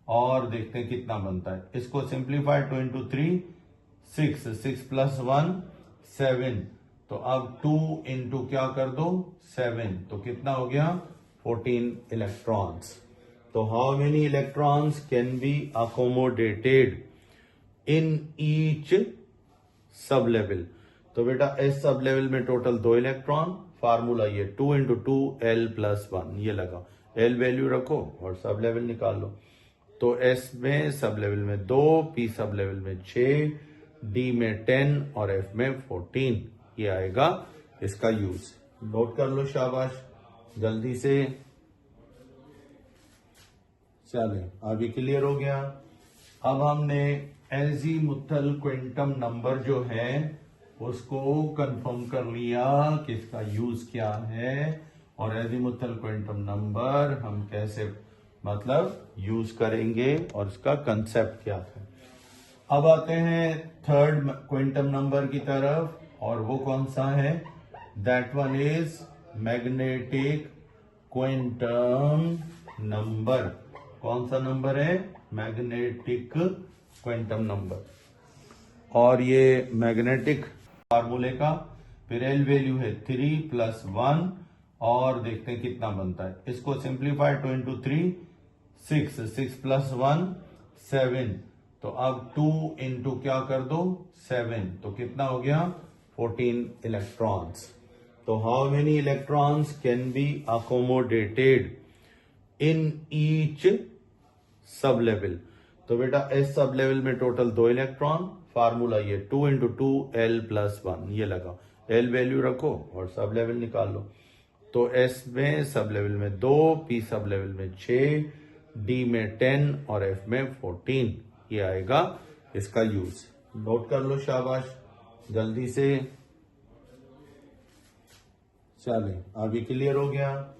और देखते हैं कितना बनता है। इसको सिंप्लीफाई 2 इंटू 3 6, 6 प्लस 1 7, तो अब 2 इंटू क्या कर दो 7, तो कितना हो गया 14 इलेक्ट्रॉन्स। तो how many electrons can be accommodated in each sub level. तो बेटा एस सब लेवल में टोटल 2 इलेक्ट्रॉन, फार्मूला ये 2 इंटू 2 एल प्लस 1 ये लगा, एल वैल्यू रखो और सब लेवल निकाल लो। तो एस में सब लेवल में 2, पी सब लेवल में 6, डी में 10 और एफ में 14 ये आएगा इसका यूज। नोट कर लो शाबाश जल्दी से। चले अभी क्लियर हो गया। अब हमने एजीमुथल क्वांटम नंबर जो है उसको कंफर्म कर लिया कि इसका यूज क्या है और एजीमुथल क्वांटम नंबर हम कैसे मतलब यूज करेंगे और इसका कंसेप्ट क्या है। अब आते हैं थर्ड क्वांटम नंबर की तरफ, और वो कौन सा है, that one is magnetic quantum number. कौन सा नंबर है, मैग्नेटिक क्वांटम नंबर। और ये मैग्नेटिक फार्मूले का, फिर एल वैल्यू है 3 प्लस 1 और देखते हैं कितना बनता है। इसको सिंप्लीफाई 2 इंटू 3 6, 6 प्लस 1 7, तो अब 2 इंटू क्या कर दो 7, तो कितना हो गया 14 इलेक्ट्रॉन्स। तो how many electrons can be accommodated in each sub level. तो बेटा एस सब लेवल में टोटल 2 इलेक्ट्रॉन, फार्मूला ये 2 इंटू 2 एल प्लस 1 ये लगा, एल वैल्यू रखो और सब लेवल निकाल लो। तो एस में सब लेवल में 2, पी सब लेवल में 6, डी में 10 और एफ में 14 ये आएगा इसका यूज। नोट कर लो शाबाश जल्दी से। चले अभी क्लियर हो गया।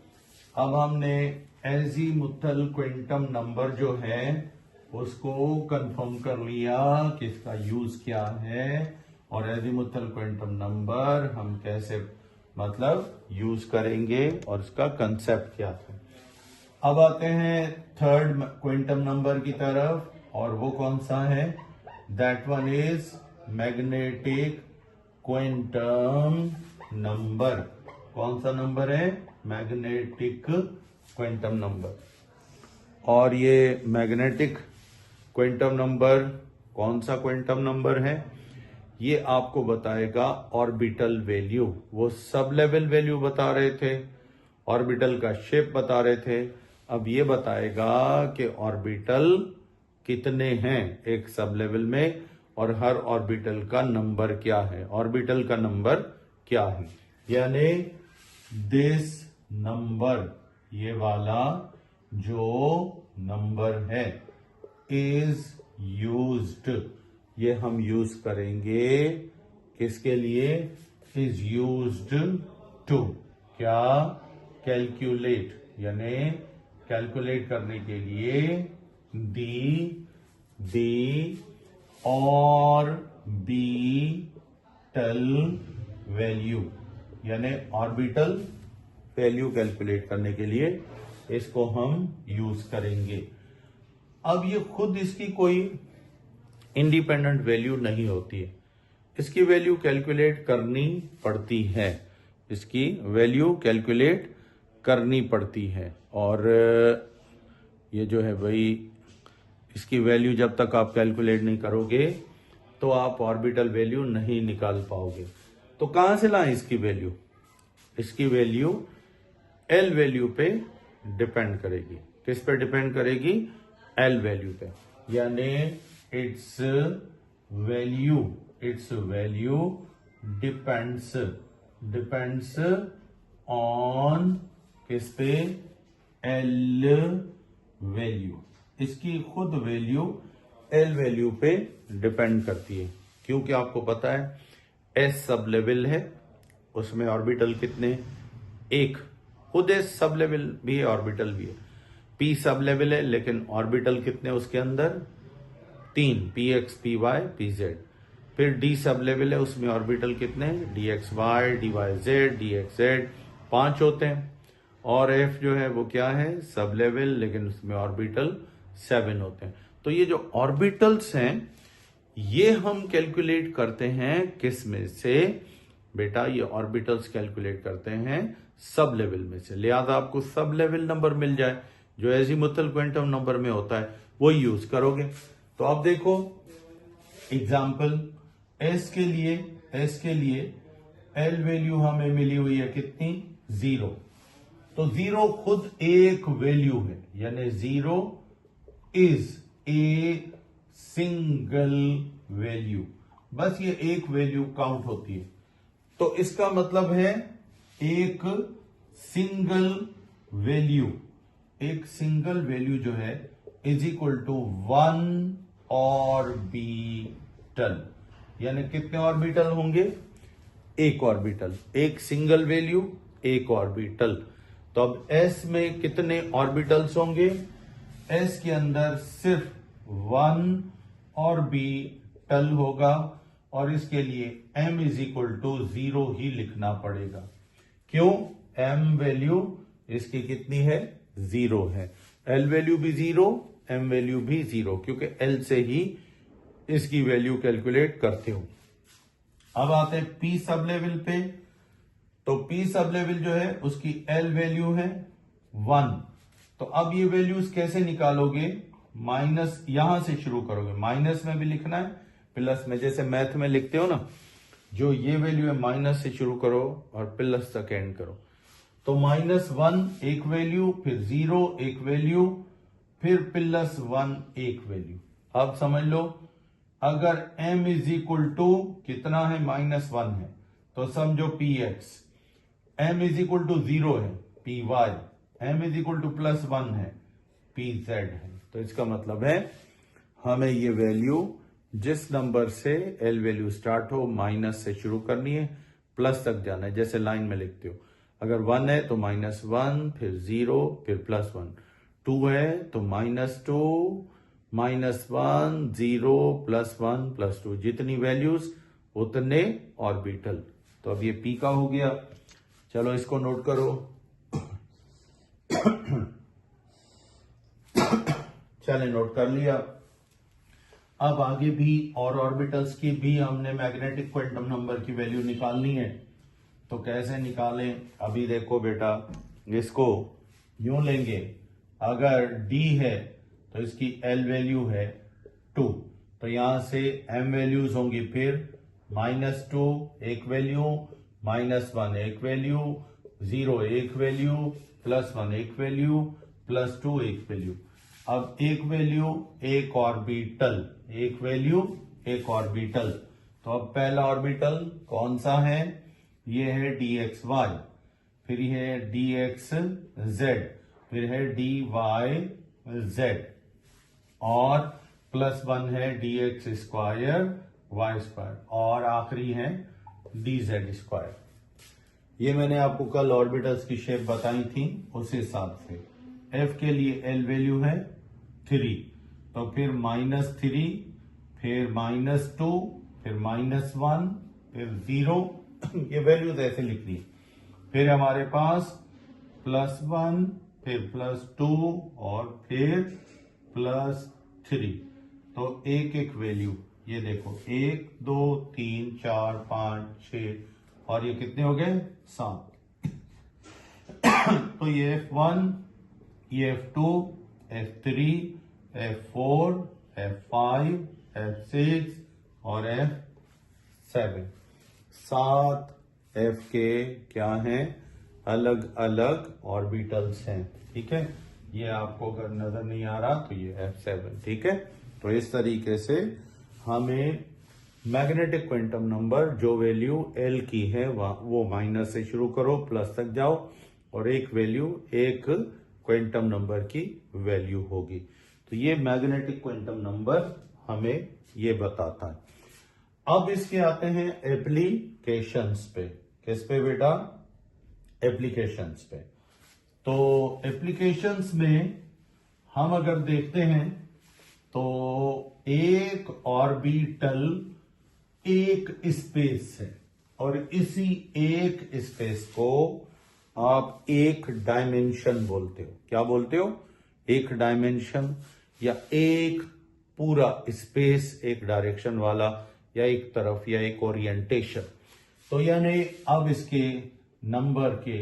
अब हमने एजीमुथल क्वांटम नंबर जो है उसको कंफर्म कर लिया कि इसका यूज क्या है और एजीमुथल क्वांटम नंबर हम कैसे मतलब यूज करेंगे और इसका कंसेप्ट क्या था। अब आते हैं थर्ड क्वांटम नंबर की तरफ, और वो कौन सा है, that one is magnetic quantum number. कौन सा नंबर है, मैग्नेटिक क्वांटम नंबर। और ये मैग्नेटिक क्वांटम नंबर कौन सा क्वांटम नंबर है, ये आपको बताएगा ऑर्बिटल वैल्यू। वो सब लेवल वैल्यू बता रहे थे, ऑर्बिटल का शेप बता रहे थे, अब ये बताएगा कि ऑर्बिटल कितने हैं एक सब लेवल में और हर ऑर्बिटल का नंबर क्या है, ऑर्बिटल का नंबर क्या है। यानी दिस नंबर, ये वाला जो नंबर है, इज यूज्ड, ये हम यूज करेंगे किसके लिए, इज यूज्ड टू क्या, कैलकुलेट, यानी कैलकुलेट करने के लिए दी ऑर्बिटल वैल्यू, यानी ऑर्बिटल वैल्यू कैलकुलेट करने के लिए इसको हम यूज करेंगे। अब ये खुद इसकी कोई इंडिपेंडेंट वैल्यू नहीं होती है, इसकी वैल्यू कैलकुलेट करनी पड़ती है, इसकी वैल्यू कैलकुलेट करनी पड़ती है। और ये जो है भाई इसकी वैल्यू जब तक आप कैलकुलेट नहीं करोगे तो आप ऑर्बिटल वैल्यू नहीं निकाल पाओगे। तो कहां से लाएं इसकी वैल्यू, इसकी वैल्यू एल वैल्यू पे डिपेंड करेगी। किस पे डिपेंड करेगी, एल वैल्यू पे, यानी इट्स वैल्यू डिपेंड्स ऑन किस पे, एल वैल्यू, इसकी खुद वैल्यू एल वैल्यू पे डिपेंड करती है। क्योंकि आपको पता है एस सब लेवल है उसमें ऑर्बिटल कितने, एक। खुद है सब लेवल भी है, ऑर्बिटल भी है। पी सब लेवल है लेकिन ऑर्बिटल कितने उसके अंदर, तीन, P X, P Y, P Z. फिर डी सब लेवल है, उसमें ऑर्बिटल कितने, D X Y, D Y Z, D X Z, 5 होते हैं। और एफ जो है वो क्या है, सब लेवल, लेकिन उसमें ऑर्बिटल 7 होते हैं। तो ये जो ऑर्बिटल्स हैं ये हम कैलकुलेट करते हैं किस में से बेटा, ये ऑर्बिटल्स कैलकुलेट करते हैं सब लेवल में से। लिहाजा आपको सब लेवल नंबर मिल जाए जो एजीमुथल क्वांटम नंबर में होता है वो यूज करोगे। तो अब देखो एग्जाम्पल, एस के लिए एल वैल्यू हमें मिली हुई है कितनी, 0। तो 0 खुद एक वैल्यू है, यानी 0 इज ए सिंगल वैल्यू, बस ये एक वैल्यू काउंट होती है। तो इसका मतलब है एक सिंगल वैल्यू जो है इज इक्वल टू 1 ऑर्बिटल। यानी कितने ऑर्बिटल होंगे, एक ऑर्बिटल, एक सिंगल वैल्यू, एक ऑर्बिटल। तो अब एस में कितने ऑर्बिटल्स होंगे, एस के अंदर सिर्फ 1 ऑर्बिटल होगा और इसके लिए m इज इक्वल टू 0 ही लिखना पड़ेगा। क्यों, m वैल्यू इसकी कितनी है, 0 है। l वैल्यू भी 0, m वैल्यू भी 0, क्योंकि l से ही इसकी वैल्यू कैलकुलेट करते हो। अब आते हैं p सब लेवल पे। तो p सब लेवल जो है उसकी l वैल्यू है 1। तो अब ये वैल्यूज कैसे निकालोगे, माइनस, यहां से शुरू करोगे, माइनस में भी लिखना है प्लस में, जैसे मैथ में लिखते हो ना, जो ये वैल्यू है माइनस से शुरू करो और प्लस तक एंड करो। तो -1 एक वैल्यू, फिर 0 एक वैल्यू, फिर +1 एक वैल्यू। अब समझ लो, अगर m इज इक्वल टू कितना है, -1 है, तो समझो px, m is equal to 0 है, py, m is equal to +1 है, pz है। तो इसका मतलब है हमें ये वैल्यू जिस नंबर से एल वैल्यू स्टार्ट हो माइनस से शुरू करनी है, प्लस तक जाना है, जैसे लाइन में लिखते हो। अगर 1 है तो -1, फिर 0, फिर +1, 2 है तो -2, -1, 0, +1, +2, जितनी वैल्यूज उतने ऑर्बिटल। तो अब ये पी का हो गया, चलो इसको नोट करो। चले नोट कर लिया। अब आगे भी और ऑर्बिटल्स की भी हमने मैग्नेटिक क्वांटम नंबर की वैल्यू निकालनी है। तो कैसे निकालें, अभी देखो बेटा, इसको यूं लेंगे, अगर d है तो इसकी l वैल्यू है 2, तो यहां से m वैल्यूज होंगी, फिर -2 एक वैल्यू, -1 एक वैल्यू, 0 एक वैल्यू, +1 एक वैल्यू, +2 एक वैल्यू। अब एक वैल्यू एक ऑर्बिटल, एक वैल्यू एक ऑर्बिटल। तो अब पहला ऑर्बिटल कौन सा है, ये है dxy, फिर ये है dxz, फिर है dyz, और +1 है dx स्क्वायर y स्क्वायर, और आखिरी है dz स्क्वायर। ये मैंने आपको कल ऑर्बिटल्स की शेप बताई थी, उस हिसाब से f के लिए l वैल्यू है 3, तो फिर -3, फिर -2, फिर -1, फिर 0, ये वैल्यूज ऐसे लिखनी है। फिर हमारे पास +1, फिर +2 और फिर +3। तो एक एक वैल्यू, ये देखो 1, 2, 3, 4, 5, 6, और ये कितने हो गए, 7। तो ये F1, ये F2, F3, F4, F5, F6 और F7, 7 F के क्या हैं, अलग अलग ऑर्बिटल्स हैं। ठीक है, ये आपको अगर नजर नहीं आ रहा तो ये F7। ठीक है, तो इस तरीके से हमें मैग्नेटिक क्वांटम नंबर जो वैल्यू L की है वो माइनस से शुरू करो, प्लस तक जाओ, और एक वैल्यू एक क्वांटम नंबर की वैल्यू होगी। तो ये मैग्नेटिक क्वांटम नंबर हमें ये बताता है। अब इसके आते हैं एप्लीकेशंस पे। किस पे बेटा? एप्लीकेशंस पे। तो एप्लीकेशंस में हम अगर देखते हैं तो एक ऑर्बिटल एक स्पेस है और इसी एक स्पेस को आप एक डायमेंशन बोलते हो। क्या बोलते हो? एक डायमेंशन, या एक पूरा स्पेस एक डायरेक्शन वाला, या एक तरफ, या एक ओरिएंटेशन। तो यानी अब इसके नंबर के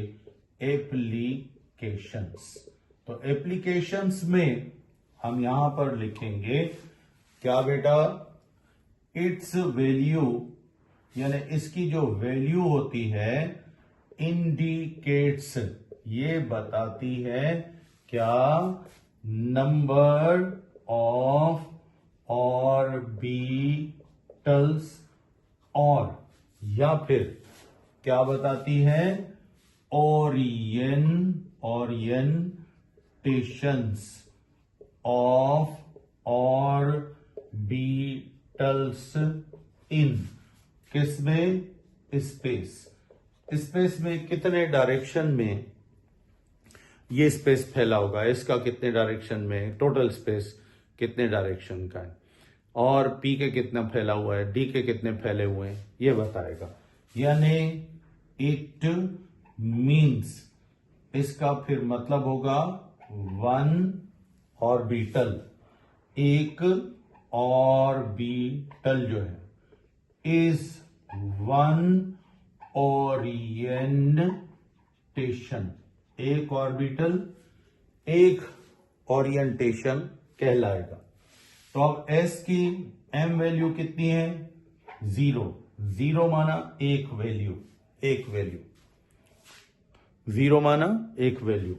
एप्लीकेशंस। तो एप्लीकेशंस में हम यहां पर लिखेंगे क्या बेटा? इट्स वैल्यू, यानी इसकी जो वैल्यू होती है, इंडिकेट्स, ये बताती है क्या? नंबर ऑफ ऑर्बिटल्स, और या फिर क्या बताती है? ओरिएंटेशंस ऑफ ऑर्बिटल्स इन किस में? स्पेस। स्पेस में कितने डायरेक्शन में ये स्पेस फैला होगा, इसका कितने डायरेक्शन में, टोटल स्पेस कितने डायरेक्शन का है, और पी के कितना फैला हुआ है, डी के कितने फैले हुए हैं, ये बताएगा। यानी इट मीन्स, इसका फिर मतलब होगा वन ऑर्बिटल, एक ऑर्बिटल जो है, इज वन ओरिएंटेशन, एक ऑर्बिटल एक ओरिएंटेशन कहलाएगा। तो अब एस की एम वैल्यू कितनी है? 0। 0 माना एक वैल्यू, एक वैल्यू, 0 माना एक वैल्यू।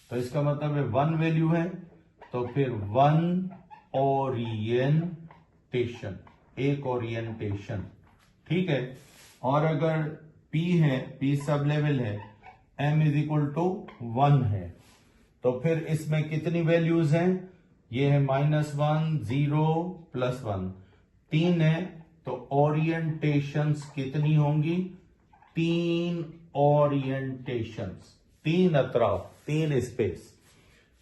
तो इसका मतलब है 1 वैल्यू है, तो फिर 1 ओरिएंटेशन, एक ओरिएंटेशन। ठीक है। और अगर P है, P सब लेवल है, M इज इक्वल टू 1 है, तो फिर इसमें कितनी वैल्यूज हैं? ये है -1, 0, +1, 3 है। तो ओरिएंटेशंस कितनी होंगी? 3 ओरिएंटेशंस, 3 अतराफ, 3 स्पेस।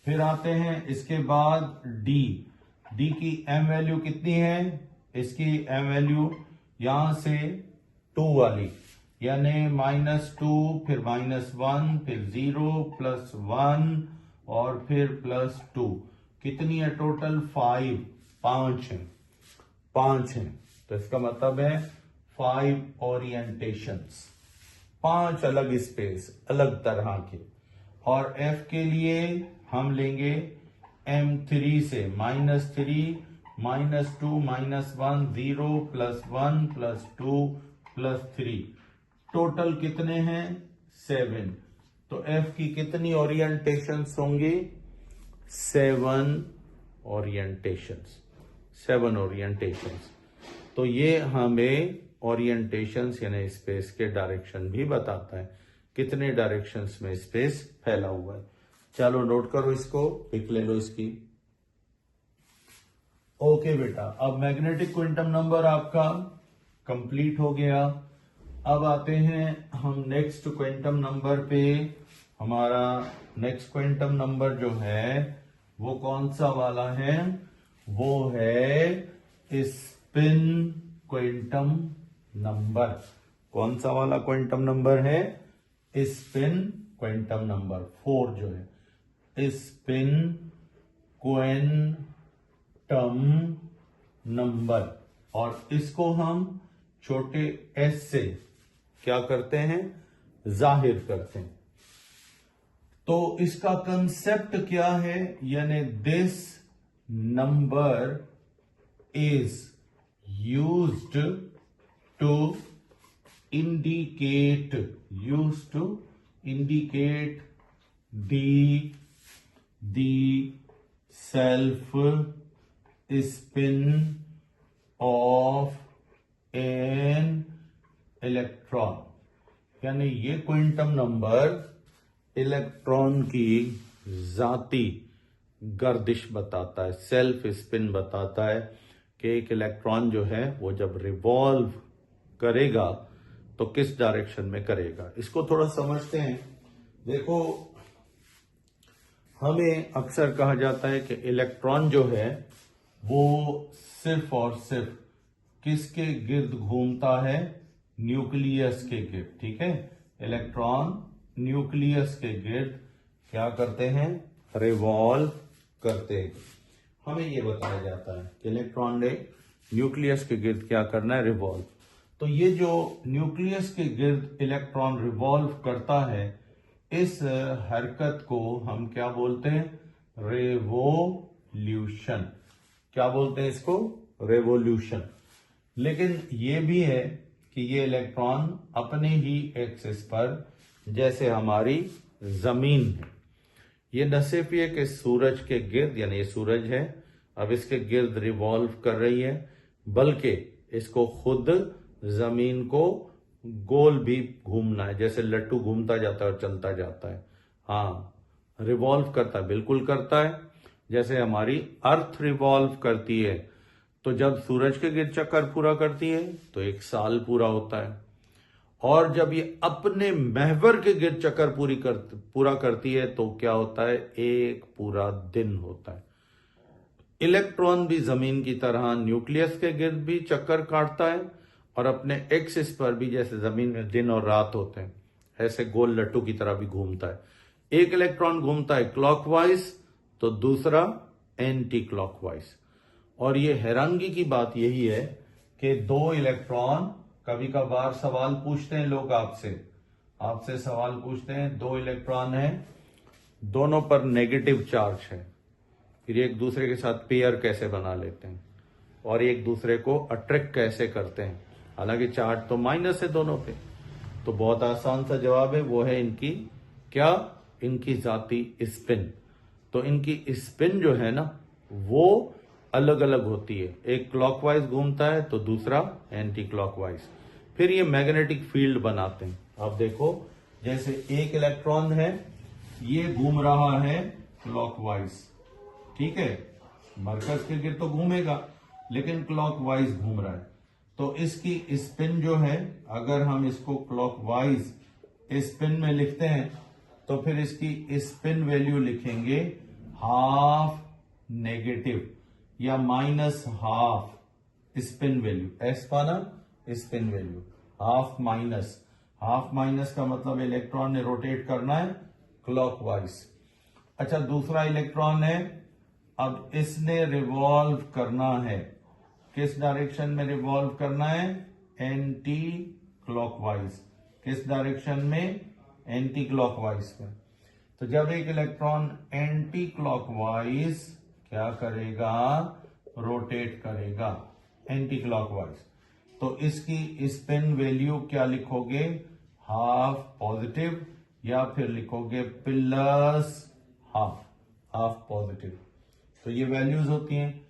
फिर आते हैं इसके बाद D की M वैल्यू कितनी है? इसकी M वैल्यू यहां से 2 वाली, यानी -2, फिर -1, फिर 0, +1 और फिर +2। कितनी है टोटल? 5 है, 5 है। तो इसका मतलब है 5 ओरिएंटेशंस, 5 अलग स्पेस, अलग तरह के। और F के लिए हम लेंगे M3 से -3, -2, -1, 0, +1, +2, +3। टोटल कितने हैं? 7। तो F की कितनी ओरिएंटेशंस होंगी? 7 ओरिएंटेशंस, 7 ओरिएंटेशंस। तो ये हमें ओरिएंटेशंस यानी स्पेस के डायरेक्शन भी बताता है, कितने डायरेक्शंस में स्पेस फैला हुआ है। चलो नोट करो इसको, पिक ले लो इसकी। ओके बेटा, अब मैग्नेटिक क्वांटम नंबर आपका कंप्लीट हो गया। अब आते हैं हम नेक्स्ट क्वांटम नंबर पे। हमारा नेक्स्ट क्वांटम नंबर जो है वो कौन सा वाला है? वो है स्पिन क्वांटम नंबर। कौन सा वाला क्वांटम नंबर है? स्पिन क्वांटम नंबर 4 जो है, स्पिन क्वांटम नंबर। और इसको हम छोटे s से क्या करते हैं? जाहिर करते हैं। तो इसका कंसेप्ट क्या है? यानी this number is used to indicate the self spin of an electron. यानी ये क्वांटम नंबर इलेक्ट्रॉन की जाती गर्दिश बताता है, सेल्फ स्पिन बताता है कि एक इलेक्ट्रॉन जो है वो जब रिवॉल्व करेगा तो किस डायरेक्शन में करेगा। इसको थोड़ा समझते हैं। देखो, हमें अक्सर कहा जाता है कि इलेक्ट्रॉन जो है वो सिर्फ और सिर्फ किसके गिर्द घूमता है? न्यूक्लियस के गिर्द। ठीक है, इलेक्ट्रॉन न्यूक्लियस के गिर्द क्या करते हैं? रिवॉल्व करते हैं। हमें यह बताया जाता है कि इलेक्ट्रॉन ने न्यूक्लियस के गिर्द क्या करना है? रिवॉल्व। तो ये जो न्यूक्लियस के गिर्द इलेक्ट्रॉन रिवॉल्व करता है, इस हरकत को हम क्या बोलते हैं? रेवोल्यूशन। क्या बोलते हैं इसको? रेवोल्यूशन। लेकिन ये भी है कि ये इलेक्ट्रॉन अपने ही एक्सिस पर, जैसे हमारी जमीन है, ये न सिर्फ ये कि सूरज के गिर्द, यानी ये सूरज है, अब इसके गिर्द रिवॉल्व कर रही है, बल्कि इसको खुद जमीन को गोल भी घूमना है, जैसे लट्टू घूमता जाता है और चलता जाता है। हाँ, रिवॉल्व करता है, बिल्कुल करता है। जैसे हमारी अर्थ रिवॉल्व करती है, तो जब सूरज के गिर्द चक्कर पूरा करती है तो 1 साल पूरा होता है, और जब ये अपने महवर के गिर्द चक्कर पूरा करती है तो क्या होता है? 1 पूरा दिन होता है। इलेक्ट्रॉन भी जमीन की तरह न्यूक्लियस के गिर्द भी चक्कर काटता है, और अपने एक्सिस पर भी, जैसे जमीन में दिन और रात होते हैं, ऐसे गोल लट्टू की तरह भी घूमता है। एक इलेक्ट्रॉन घूमता है क्लॉकवाइज, तो दूसरा एंटी क्लॉकवाइज। और ये हैरानगी की बात यही है कि 2 इलेक्ट्रॉन, कभी कभार सवाल पूछते हैं लोग आपसे सवाल पूछते हैं, 2 इलेक्ट्रॉन हैं, दोनों पर नेगेटिव चार्ज है, फिर एक दूसरे के साथ पेयर कैसे बना लेते हैं और एक दूसरे को अट्रैक्ट कैसे करते हैं, हालांकि चार्ज तो माइनस है दोनों पे। तो बहुत आसान सा जवाब है, वो है इनकी क्या? इनकी जाती स्पिन। तो इनकी स्पिन जो है ना, वो अलग अलग होती है। एक क्लॉकवाइज घूमता है तो दूसरा एंटी क्लॉकवाइज। फिर ये मैग्नेटिक फील्ड बनाते हैं। अब देखो, जैसे एक इलेक्ट्रॉन है, ये घूम रहा है क्लॉकवाइज, ठीक है, मरकज के गिर्द तो घूमेगा, लेकिन क्लॉकवाइज घूम रहा है, तो इसकी स्पिन जो है, अगर हम इसको क्लॉकवाइज स्पिन में लिखते हैं तो फिर इसकी स्पिन वैल्यू लिखेंगे हाफ नेगेटिव या -12 स्पिन वैल्यू। एस पाना स्पिन वैल्यू हाफ माइनस का मतलब इलेक्ट्रॉन ने रोटेट करना है क्लॉकवाइज। अच्छा, दूसरा इलेक्ट्रॉन है, अब इसने रिवॉल्व करना है, किस डायरेक्शन में रिवॉल्व करना है? Anti clockwise. किस डायरेक्शन में? एंटी क्लॉकवाइज में। तो जब एक इलेक्ट्रॉन एंटी क्लॉकवाइज क्या करेगा? रोटेट करेगा एंटी क्लॉकवाइज, तो इसकी स्पिन वैल्यू क्या लिखोगे? हाफ पॉजिटिव, या फिर लिखोगे प्लस हाफ पॉजिटिव। तो ये वैल्यूज होती हैं।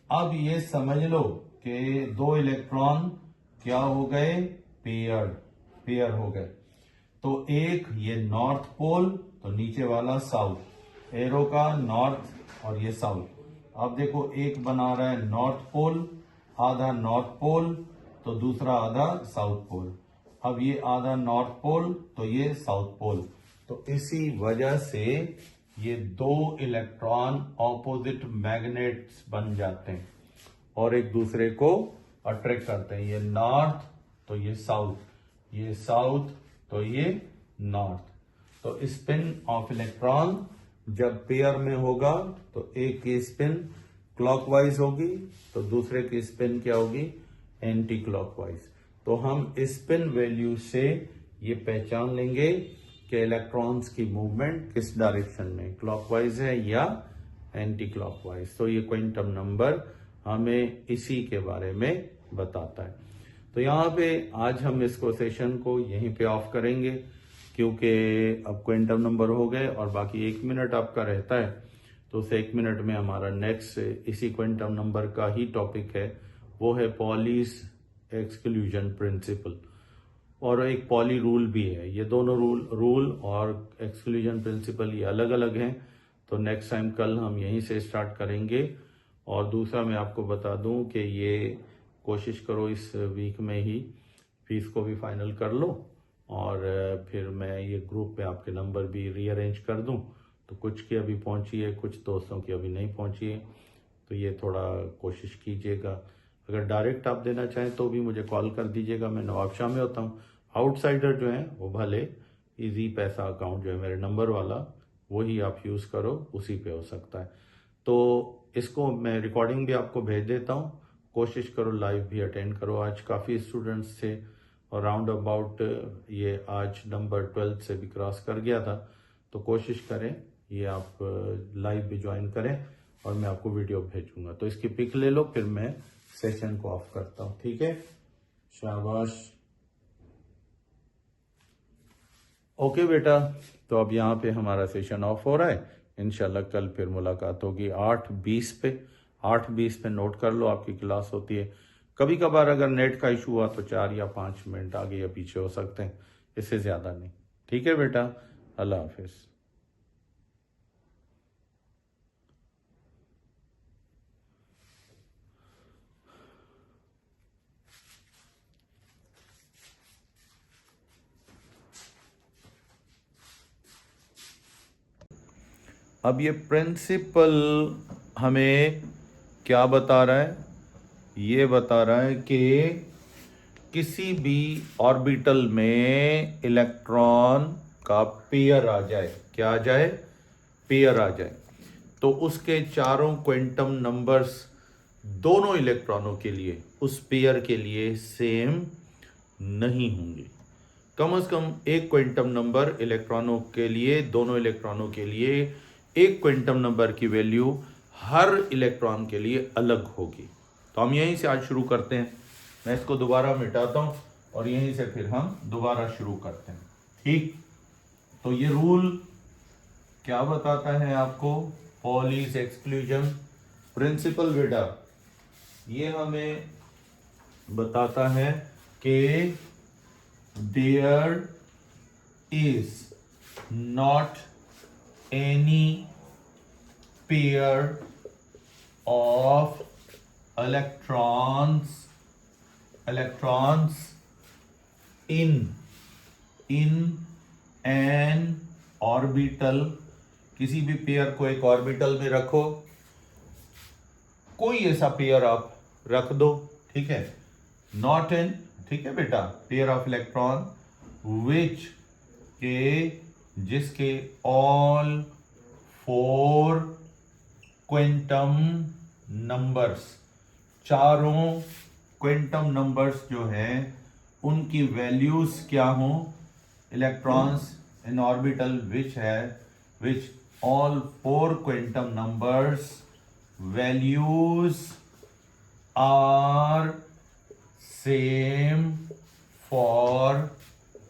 अब ये समझ लो कि 2 इलेक्ट्रॉन क्या हो गए? पेयर हो गए। तो एक ये नॉर्थ पोल, तो नीचे वाला साउथ, एरो का नॉर्थ और ये साउथ। अब देखो, एक बना रहा है नॉर्थ पोल, आधा नॉर्थ पोल, तो दूसरा आधा साउथ पोल। अब ये आधा नॉर्थ पोल, तो ये साउथ पोल। तो इसी वजह से ये 2 इलेक्ट्रॉन ऑपोजिट मैग्नेट्स बन जाते हैं और एक दूसरे को अट्रैक्ट करते हैं। ये नॉर्थ तो ये साउथ, ये साउथ तो ये नॉर्थ। तो स्पिन ऑफ इलेक्ट्रॉन जब पेयर में होगा तो एक की स्पिन क्लॉकवाइज होगी, तो दूसरे की स्पिन क्या होगी? Anti clockwise. तो हम स्पिन वैल्यू से ये पहचान लेंगे कि इलेक्ट्रॉन्स की मूवमेंट किस डायरेक्शन में, क्लॉकवाइज है या एंटी क्लॉकवाइज। तो ये क्वांटम नंबर हमें इसी के बारे में बताता है। तो यहाँ पे आज हम इसको सेशन को यहीं पे ऑफ करेंगे, क्योंकि अब क्वांटम नंबर हो गए और बाकी 1 मिनट आपका रहता है, तो उस 1 मिनट में हमारा नेक्स्ट इसी क्वांटम नंबर का ही टॉपिक है, वो है पॉलीज एक्सक्लूजन प्रिंसिपल, और एक पॉली रूल भी है। ये दोनों रूल और एक्सक्लूजन प्रिंसिपल ये अलग अलग हैं। तो नेक्स्ट टाइम कल हम यहीं से स्टार्ट करेंगे। और दूसरा मैं आपको बता दूं कि ये कोशिश करो इस वीक में ही फीस को भी फाइनल कर लो और फिर मैं ये ग्रुप पे आपके नंबर भी रीअरेंज कर दूं। तो कुछ की अभी पहुंची है, कुछ दोस्तों की अभी नहीं पहुंची है, तो ये थोड़ा कोशिश कीजिएगा। अगर डायरेक्ट आप देना चाहें तो भी मुझे कॉल कर दीजिएगा, मैं नवाबशाह में होता हूँ। आउटसाइडर जो हैं वो भले इजी पैसा अकाउंट जो है मेरे नंबर वाला, वही आप यूज़ करो, उसी पे हो सकता है। तो इसको मैं रिकॉर्डिंग भी आपको भेज देता हूँ, कोशिश करो लाइव भी अटेंड करो। आज काफ़ी स्टूडेंट्स थे और राउंड अबाउट ये आज नंबर 12 से भी क्रॉस कर गया था। तो कोशिश करें ये आप लाइव भी ज्वाइन करें और मैं आपको वीडियो भेजूंगा। तो इसकी पिक ले लो, फिर मैं सेशन को ऑफ करता हूँ, ठीक है? शाबाश। ओके बेटा, तो अब यहाँ पे हमारा सेशन ऑफ हो रहा है। इंशाल्लाह कल फिर मुलाकात होगी 8:20 पे। 8:20 पे नोट कर लो, आपकी क्लास होती है। कभी कभार अगर नेट का इशू हुआ तो 4 या 5 मिनट आगे या पीछे हो सकते हैं, इससे ज़्यादा नहीं। ठीक है बेटा, अल्लाह हाफिज़। अब ये प्रिंसिपल हमें क्या बता रहा है? ये बता रहा है कि किसी भी ऑर्बिटल में इलेक्ट्रॉन का पेयर आ जाए। क्या आ जाए? पेयर आ जाए। तो उसके चारों क्वांटम नंबर्स दोनों इलेक्ट्रॉनों के लिए, उस पेयर के लिए सेम नहीं होंगे। कम से कम एक क्वांटम नंबर इलेक्ट्रॉनों के लिए, दोनों इलेक्ट्रॉनों के लिए एक क्वांटम नंबर की वैल्यू हर इलेक्ट्रॉन के लिए अलग होगी। तो हम यहीं से आज शुरू करते हैं। मैं इसको दोबारा मिटाता हूं और यहीं से फिर हम दोबारा शुरू करते हैं, ठीक? तो ये रूल क्या बताता है आपको? पॉलीज एक्सक्लूजन प्रिंसिपल बेटा, ये हमें बताता है कि there is not any pair of electrons in an orbital। किसी भी पेयर को एक ऑर्बिटल में रखो, कोई ऐसा पेयर आप रख दो, ठीक है? नॉट इन, ठीक है बेटा, पेयर ऑफ इलेक्ट्रॉन विच के जिसके ऑल 4 क्वांटम नंबर्स, चारों क्वांटम नंबर्स जो हैं उनकी वैल्यूज क्या हों? Electrons in orbital which all 4 quantum numbers values are same for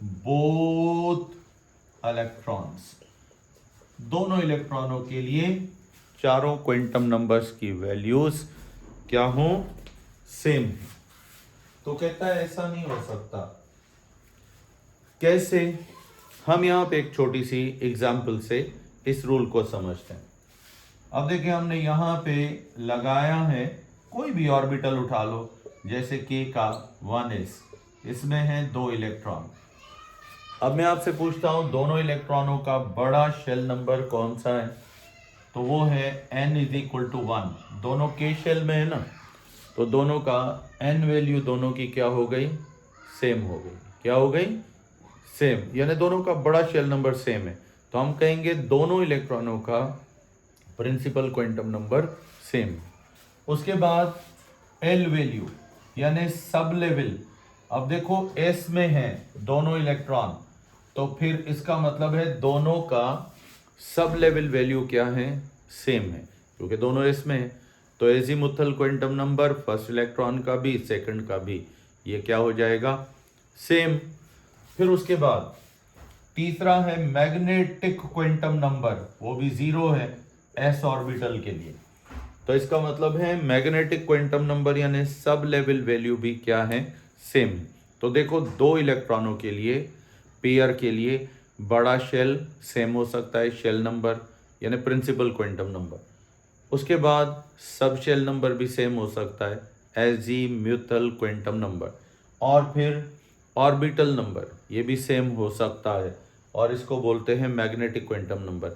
both electrons. दोनों इलेक्ट्रॉनों के लिए चारों क्वांटम नंबर्स की वैल्यूज क्या हों? सेम। तो कहता है ऐसा नहीं हो सकता। कैसे? हम यहां पे एक छोटी सी एग्जांपल से इस रूल को समझते हैं। अब देखिए, हमने यहां पे लगाया है, कोई भी ऑर्बिटल उठा लो, जैसे K का 1s, इसमें है 2 इलेक्ट्रॉन। अब मैं आपसे पूछता हूं दोनों इलेक्ट्रॉनों का बड़ा शेल नंबर कौन सा है? तो वो है n = 1। दोनों K शेल में है ना, तो दोनों का n वैल्यू दोनों की क्या हो गई? सेम हो गई। क्या हो गई? सेम, यानी दोनों का बड़ा शेल नंबर सेम है। तो हम कहेंगे दोनों इलेक्ट्रॉनों का प्रिंसिपल क्वांटम नंबर सेम। उसके बाद L वैल्यू यानी सब लेवल। अब देखो S में है दोनों इलेक्ट्रॉन, तो फिर इसका मतलब है दोनों का सब लेवल वैल्यू क्या है? सेम है, क्योंकि दोनों S में है। तो azimuthal quantum number first electron का भी सेकंड का भी ये क्या हो जाएगा? सेम। फिर उसके बाद तीसरा है मैग्नेटिक क्वांटम नंबर, वो भी 0 है s ऑर्बिटल के लिए। तो इसका मतलब है मैग्नेटिक क्वांटम नंबर यानी सब लेवल वैल्यू भी क्या है? सेम। तो देखो, 2 इलेक्ट्रॉनों के लिए, पेयर के लिए बड़ा शेल सेम हो सकता है, शेल नंबर यानी प्रिंसिपल क्वांटम नंबर। उसके बाद सब शेल नंबर भी सेम हो सकता है, एजीम्यूथल क्वांटम नंबर। और फिर ऑर्बिटल नंबर ये भी सेम हो सकता है और इसको बोलते हैं magnetic quantum number.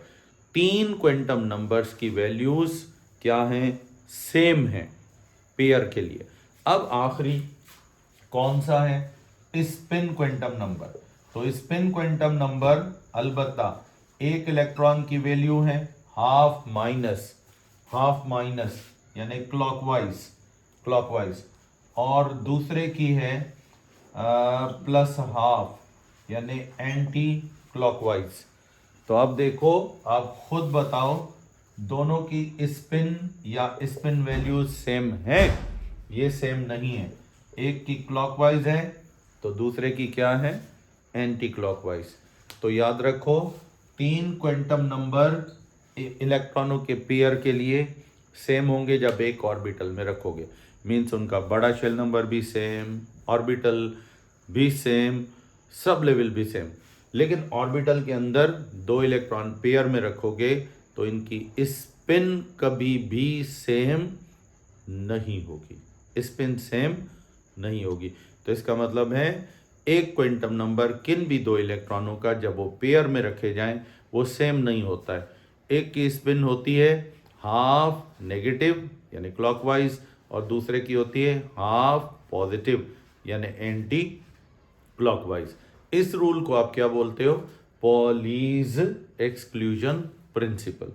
3 quantum numbers की वैल्यूज क्या हैं? सेम हैं पेयर के लिए। अब आखिरी कौन सा है? Spin quantum number. तो स्पिन क्वांटम नंबर अलबत्ता एक इलेक्ट्रॉन की वैल्यू है हाफ माइनस यानी क्लॉकवाइज और दूसरे की है प्लस हाफ यानी एंटी क्लॉकवाइज। तो अब देखो, आप खुद बताओ दोनों की स्पिन या स्पिन वैल्यूज सेम है? ये सेम नहीं है। एक की क्लॉकवाइज है तो दूसरे की क्या है? Anti clockwise. तो याद रखो 3 क्वांटम नंबर इलेक्ट्रॉनों के पेयर के लिए सेम होंगे जब एक ऑर्बिटल में रखोगे। मीन्स उनका बड़ा शेल नंबर भी सेम, ऑर्बिटल भी सेम, सब लेवल भी सेम। लेकिन ऑर्बिटल के अंदर 2 इलेक्ट्रॉन पेयर में रखोगे तो इनकी स्पिन कभी भी सेम नहीं होगी। स्पिन सेम नहीं होगी। तो इसका मतलब है एक क्वांटम नंबर किन भी 2 इलेक्ट्रॉनों का जब वो पेयर में रखे जाएं वो सेम नहीं होता है। एक की स्पिन होती है हाफ नेगेटिव यानी क्लॉकवाइज और दूसरे की होती है हाफ पॉजिटिव यानी एंटी क्लॉकवाइज। इस रूल को आप क्या बोलते हो? Pauli's exclusion principle.